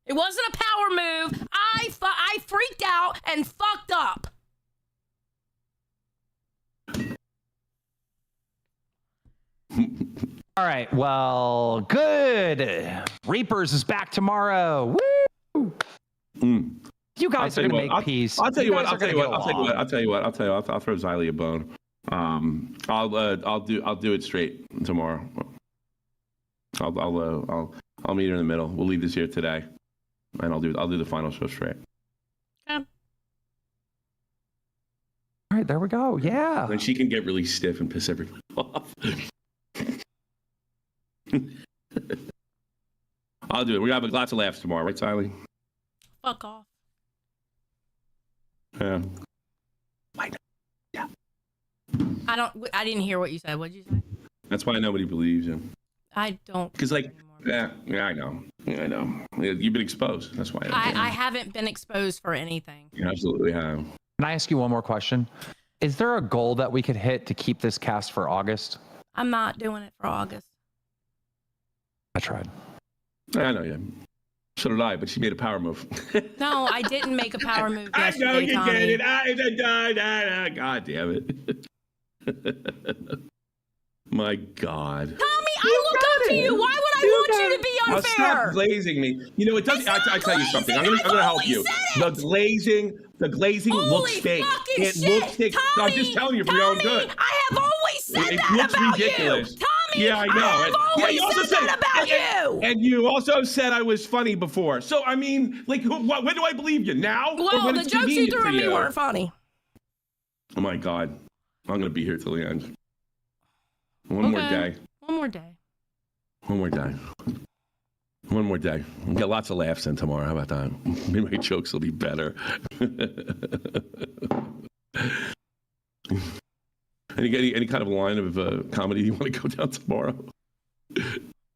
It wasn't a power move. I freaked out and fucked up. All right. Well, good. Reapers is back tomorrow. Woo! You guys are gonna make peace. I'll tell you what. guys I'll are tell you gonna what. get along. I'll tell you what. I'll throw Xylie a bone. I'll do it straight tomorrow. I'll meet her in the middle. We'll leave this here today, and I'll do the final show straight. All right, there we go. Yeah. Then she can get really stiff and piss everybody off. I'll do it. We're gonna have lots of laughs tomorrow, right, Xylie? Fuck off. Yeah. I didn't hear what you said. What'd you say? That's why nobody believes you. I don't. Because Yeah, I know. I know. You've been exposed. That's why. I haven't been exposed for anything. You absolutely have. Can I ask you one more question? Is there a goal that we could hit to keep this cast for August? I'm not doing it for August. I tried. I know you. So did I, but she made a power move. No, I didn't make a power move yesterday, I know you Tommy. did it. God damn it. My God. Tommy, I look up to you. Why would I want you to be unfair? Stop glazing me. You know, it doesn't. I tell you something. I'm gonna help you. The glazing looks fake. It looks fake. No, I'm just telling you for your own good. I have always said It that looks about ridiculous. you. Tommy, Yeah, I know. I have always you also said that about you. And you also said I was funny before. So I mean, like, when do I believe you now? or Well, when the it's jokes you convenient threw for at me you? weren't funny. Oh my God, I'm gonna be here till the end. One more day. One more day. One more day. One more day. We'll get lots of laughs in tomorrow. How about that? Maybe my jokes will be better. Any kind of line of comedy you want to go down tomorrow?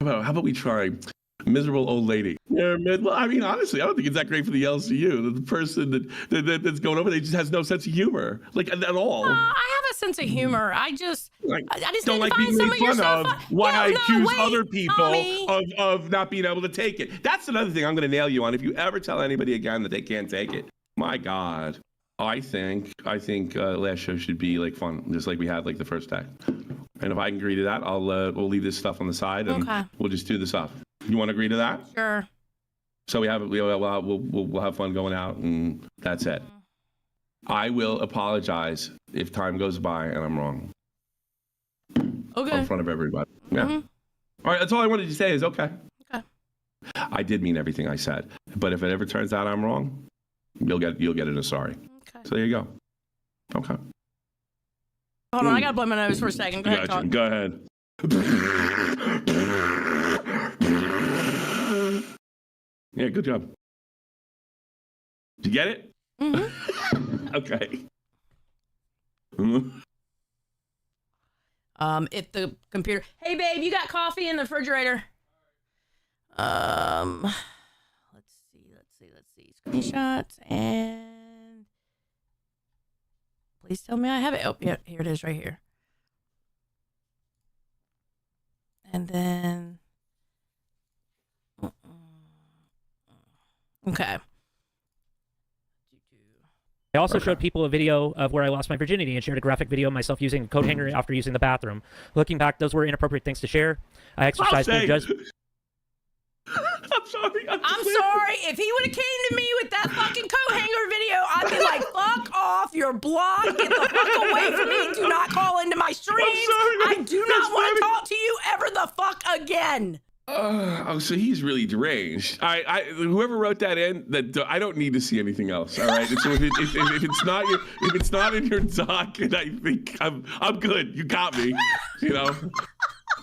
How about we try miserable old lady? Yeah, well, I mean, honestly, I don't think it's that great for the LCU. The person that's going over there just has no sense of humor, like at all. I have a sense of humor. I just don't need like to being find some made of your fun stuff. of when I accuse wait, other people Tommy. of not being able to take it. That's another thing I'm going to nail you on. If you ever tell anybody again that they can't take it, my God, I think last show should be like fun, just like we had like the first day. And if I can agree to that, we'll leave this stuff on the side and we'll just do this up. You want to agree to that? Sure. So we'll have fun going out, and that's it. I will apologize if time goes by and I'm wrong. Okay. In front of everybody. Yeah. All right. That's all I wanted to say is okay. Okay. I did mean everything I said, but if it ever turns out I'm wrong, you'll get it a sorry. Okay. So there you go. Okay. Hold on, I gotta blow my nose for a second. Go ahead, talk. Go ahead. Yeah, good job. Did you get it? Mm-hmm. Okay. Mm-hmm. If the computer, hey babe, you got coffee in the refrigerator? Let's see. Screenshots and please tell me I have it. Oh, yeah, here it is right here. And then, okay. I also showed people a video of where I lost my virginity and shared a graphic video of myself using a coat hanger after using the bathroom. Looking back, those were inappropriate things to share. I exercised no judgment. I'm sorry. I'm sorry. If he would have came to me with that fucking coat hanger video, I'd be like, fuck off. You're blocked. Get the fuck away from me. Do not call into my streams. I do not want to talk to you ever the fuck again. So he's really deranged. Whoever wrote that in, that I don't need to see anything else. All right. So if it's not in your doc, and I think I'm good. You got me. You know.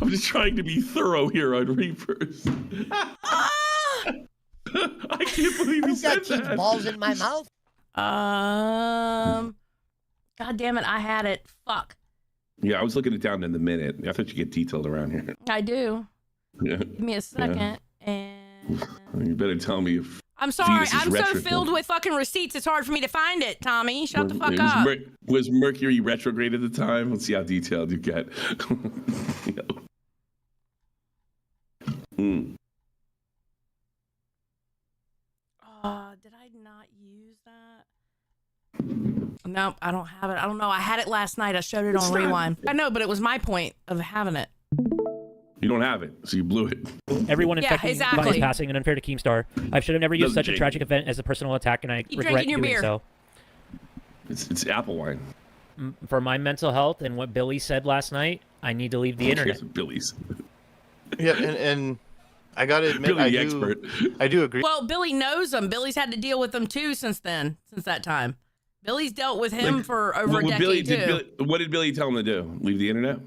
I'm just trying to be thorough here on Reapers. I can't believe he said that. Balls in my mouth. God damn it! I had it. Fuck. Yeah, I was looking it down in the minute. I thought you get detailed around here. I do. Yeah. Give me a second, and you better tell me if. I'm sorry. Venus is I'm so retrograde. filled with fucking receipts. It's hard for me to find it. Tommy, shut the fuck up. Was Mercury retrograde at the time? Let's see how detailed you get. Did I not use that? No, I don't have it. I don't know. I had it last night. I showed it on Rewind. I know, but it was my point of having it. You don't have it, so you blew it. Everyone infecting exactly. is passing and unfair to Keemstar. I should have never used such a tragic event as a personal attack, and I regret doing beer. so. It's apple wine. For my mental health and what Billy said last night, I need to leave the internet. Billy's. Yeah, and I gotta admit, I do agree. Well, Billy knows him. Billy's had to deal with him too since that time. Billy's dealt with him for over a decade too. What did Billy tell him to do? Leave the internet?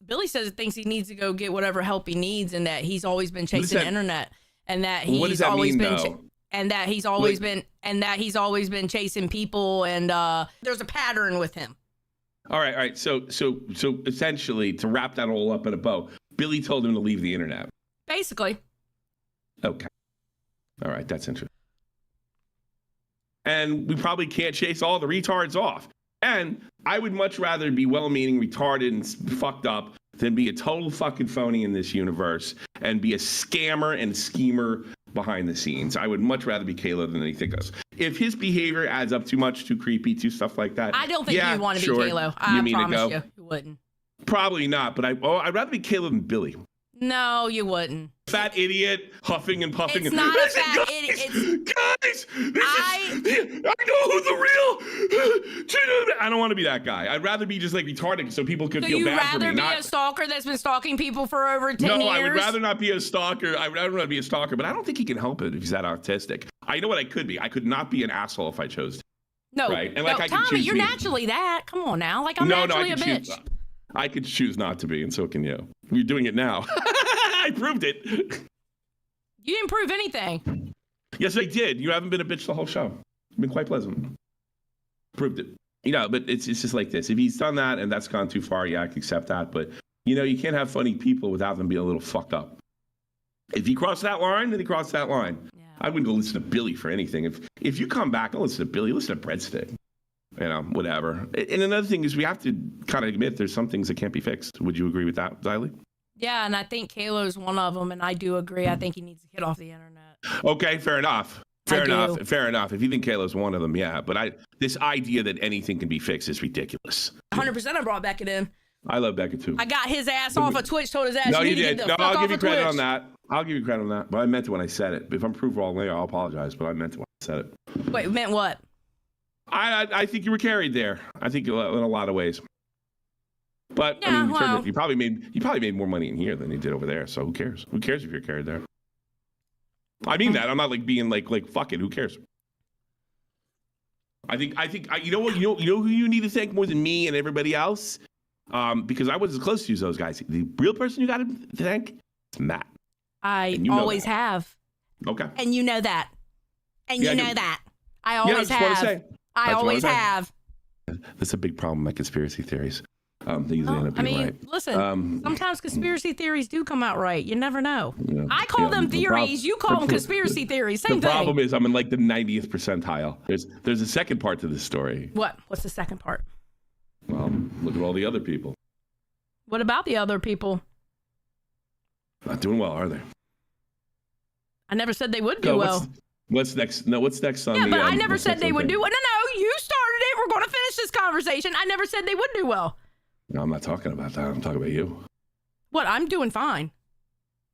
Billy says he thinks he needs to go get whatever help he needs, and that he's always been chasing the internet, and that he's always been, and that he's always been chasing people, and there's a pattern with him. All right. So essentially, to wrap that all up in a bow, Billy told him to leave the internet. Basically. Okay. All right, that's interesting. And we probably can't chase all the retards off. And I would much rather be well-meaning, retarded, and fucked up than be a total fucking phony in this universe and be a scammer and schemer behind the scenes. I would much rather be Kalo than anything else. If his behavior adds up too much, too creepy, too stuff like that. I don't think yeah, you want to sure. be Kalo. I promise you wouldn't. Probably not, but I'd rather be Kalo than Billy. No, you wouldn't. Fat idiot, huffing and puffing. It's not a fat idiot. Guys, I know who the real. I don't want to be that guy. I'd rather be just like retarded so people could feel bad for me. So you'd rather be a stalker that's been stalking people for over 10 years? No, I would rather not be a stalker. I would rather not be a stalker, but I don't think he can help it if he's that autistic. I know what I could be. I could not be an asshole if I chose to. No, right? And like no, I could Tommy, choose you're me. naturally that. Come on now. Like, I'm naturally a bitch. I could choose not to be, and so can you. You're doing it now. I proved it. You didn't prove anything. Yes, I did. You haven't been a bitch the whole show. It's been quite pleasant. Proved it. You know, but it's just like this. If he's done that and that's gone too far, yeah, I can accept that. But, you know, you can't have funny people without them being a little fucked up. If he crossed that line, then he crossed that line. Yeah. I wouldn't go listen to Billy for anything. If you come back, I'll listen to Billy. Listen to Breadstick. You know, whatever. And another thing is we have to kind of admit there's some things that can't be fixed. Would you agree with that, Xylie? Yeah, and I think Kalo's one of them, and I do agree. I think he needs to get off the internet. Okay, fair enough. Fair enough. If you think Kalo's one of them, yeah. But this idea that anything can be fixed is ridiculous. 100% I brought Beckett in. I love Beckett too. I got his ass off of Twitch, told his ass no, you you did. did. No, I'll give you credit on that. I'll give you credit on that. But I meant it when I said it. If I'm proved wrong later, I'll apologize. But I meant it when I said it. Wait, meant what? I think you were carried there. I think in a lot of ways. But yeah, I mean, well, you probably made more money in here than you did over there. So who cares? Who cares if you're carried there? I mean that. I'm not like being like fuck it. Who cares? I think you know what you know who you need to thank more than me and everybody else, because I wasn't as close to you as those guys. The real person you got to thank is Matt. I always have. Okay. And you know that. And you know that. I always have. I always have. That's a big problem with my conspiracy theories. They usually end up being right. Listen, sometimes conspiracy theories do come out right. You never know. Yeah, I call them theories. You call them conspiracy theories. Same thing. The problem is I'm in like the 90th percentile. There's a second part to this story. What? What's the second part? Well, look at all the other people. What about the other people? Not doing well, are they? I never said they would do well. What's next? No, what's next on the... Yeah, but I never said they would do well. No, you started it. We're going to finish this conversation. I never said they would do well. No, I'm not talking about that. I'm talking about you. What? I'm doing fine.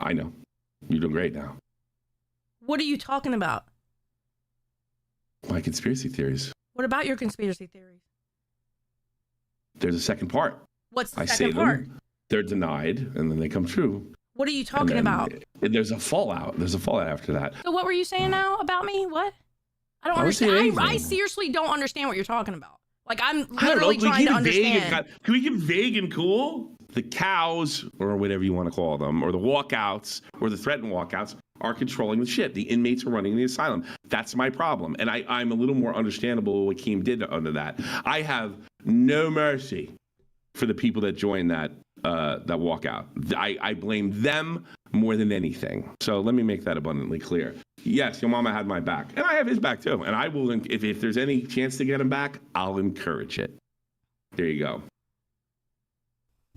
I know. You're doing great now. What are you talking about? My conspiracy theories. What about your conspiracy theories? There's a second part. What's the second part? They're denied, and then they come true. What are you talking about? There's a fallout. There's a fallout after that. So what were you saying now about me? What? I don't understand. I seriously don't understand what you're talking about. Like, I'm literally trying to understand. Can we get vague and cool? The cows, or whatever you want to call them, or the walkouts, or the threatened walkouts, are controlling the shit. The inmates are running the asylum. That's my problem. And I'm a little more understandable what Keem did under that. I have no mercy for the people that joined that walkout. I blame them more than anything. So let me make that abundantly clear. Yes, your mama had my back, and I have his back too. And I will, if there's any chance to get him back, I'll encourage it. There you go.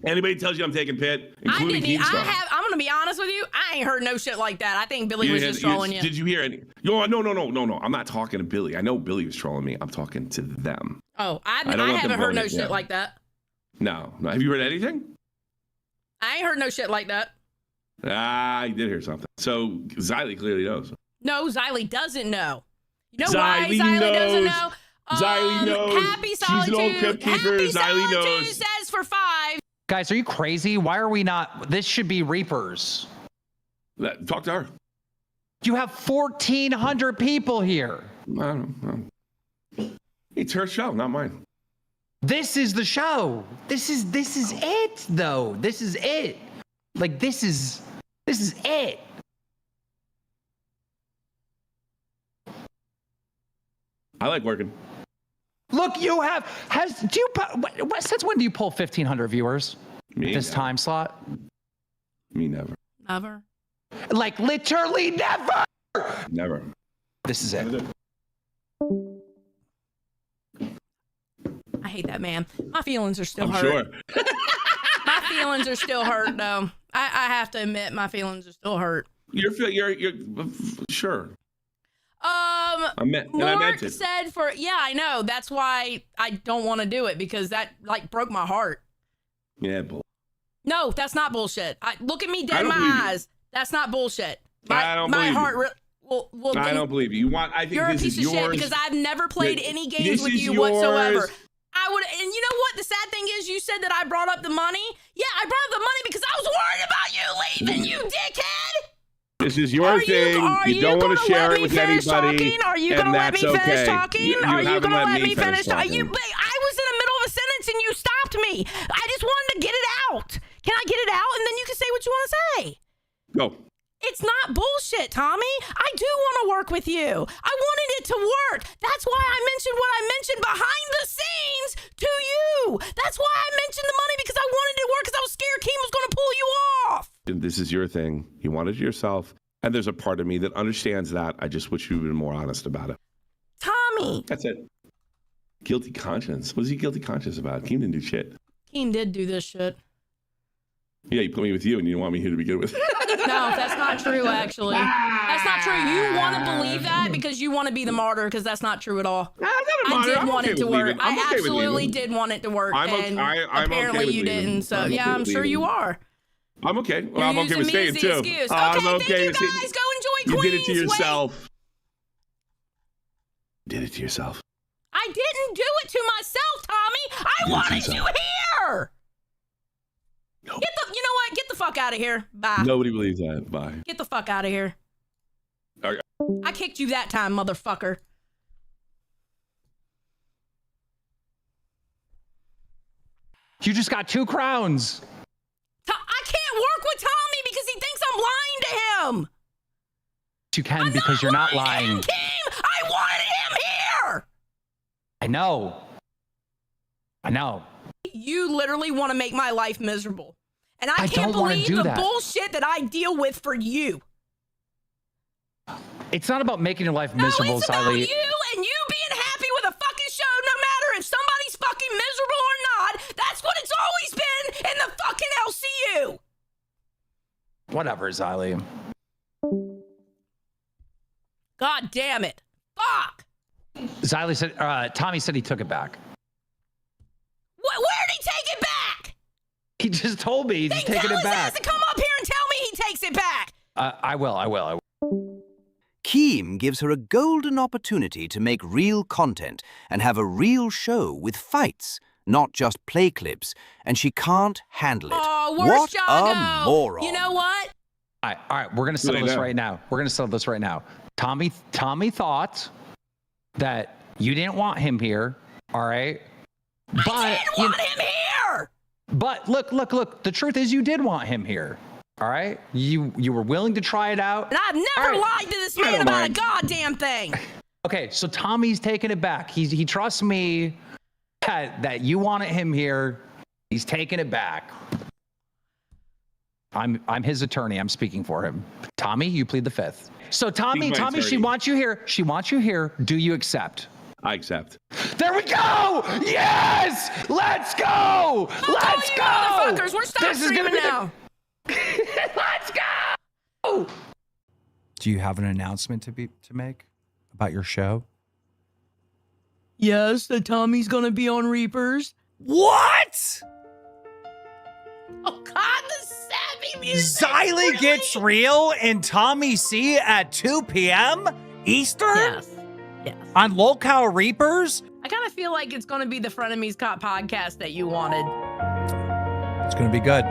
Anybody tells you I'm taking pit, including Keemstar. I'm going to be honest with you. I ain't heard no shit like that. I think Billy was just trolling you. Did you hear any? No. I'm not talking to Billy. I know Billy was trolling me. I'm talking to them. Oh, I haven't heard no shit like that. No. Have you heard anything? I ain't heard no shit like that. I did hear something. So Xylie clearly knows. No, Xylie doesn't know. You know why Xylie doesn't know? Xylie knows. Happy Solitude. She's an old crypt keeper. Happy Xylie knows. Says for 5. Guys, are you crazy? Why are we not? This should be Reapers. Talk to her. You have 1,400 people here. I don't know. It's her show, not mine. This is the show. This is it, though. This is it. Like, this is it. I like working. Look, you have since when do you pull 1,500 viewers? Me this never. time slot? Me never. Never. Like literally never. Never. This is it. I hate that man. My feelings are still I'm hurt. sure. My feelings are still hurt, though. I have to admit, my feelings are still hurt. You're sure. I meant Mark it. said I know. That's why I don't want to do it, because that like broke my heart. Yeah, bull. No, that's not bullshit. Look at me dead in my eyes. That's not bullshit. I don't believe you. Well, I don't believe you. I think you're a this piece is of yours. shit because I've never played any games This with is you yours. whatsoever. I would, and you know what? The sad thing is, you said that I brought up the money. Yeah, I brought up the money because I was worried about you leaving, you dickhead. This is your thing. You don't want to share it with anybody. Are you going to let me finish talking? Are you going to let me finish talking? I was in the middle of a sentence and you stopped me. I just wanted to get it out. Can I get it out? And then you can say what you want to say. Go. It's not bullshit, Tommy. I do want to work with you. I wanted it to work. That's why I mentioned what I mentioned behind the scenes to you. That's why I mentioned the money, because I wanted it to work, because I was scared Keem was going to pull you off. This is your thing. You wanted it yourself. And there's a part of me that understands that. I just wish you'd been more honest about it. Tommy. That's it. Guilty conscience. What is he guilty conscious about? Keem didn't do shit. Keem did do this shit. Yeah, you put me with you and you didn't want me here to begin with. No, that's not true, actually. That's not true. You want to believe that because you want to be the martyr, because that's not true at all. I did want it to work. I absolutely did want it to work. And apparently you didn't. So, yeah, I'm sure you are. I'm okay. Well, I'm okay with staying too. Excuse. I'm okay, thank you guys. Go enjoy You Queens. did it to yourself. Did it to yourself. I didn't do it to myself, Tommy. I wanted you here. You know what? Get the fuck out of here. Bye. Nobody believes that. Bye. Get the fuck out of here. Okay. I kicked you that time, motherfucker. You just got 2 crowns. I can't work with Tommy because he thinks I'm lying to him. You can because you're not lying. I wanted him here. I know. You literally want to make my life miserable. And I can't don't wanna believe do the that. bullshit that I deal with for you. It's not about making your life miserable, It's about Xylie. you and you being happy with a fucking show, no matter if somebody's fucking miserable or not. That's what it's always been in the fucking LCU. Whatever, Xylie. God damn it. Fuck. Xylie said, Tommy said he took it back. Where did he take it back? He just told me he's taking it He has to back. come up here and tell me he takes it back. I will. Keem gives her a golden opportunity to make real content and have a real show with fights, not just play clips, and she can't handle it. Oh, what worst a Jago. moron. You know what? All right, we're gonna settle this right now. Tommy thought that you didn't want him here. All right, but I didn't want him here. But look. The truth is, you did want him here. All right, you were willing to try it out. And I've never lied to this man about a goddamn thing. Okay, so Tommy's taking it back. He trusts me that you wanted him here. He's taking it back. I'm his attorney. I'm speaking for him. Tommy, you plead the fifth. So Tommy, she wants you here. She wants you here. Do you accept? I accept. There we go! Yes! Let's go! Let's go! Motherfuckers, we're stop streaming now. Let's go! Do you have an announcement to make about your show? Yes, the Tommy's gonna be on Reapers. What? Oh God, the sappy music. Xylie gets real and Tommy C at 2 p.m. Eastern? Yes. On Lolcow Reapers? I kind of feel like it's gonna be the Frenemies Cop podcast that you wanted. It's going to be good.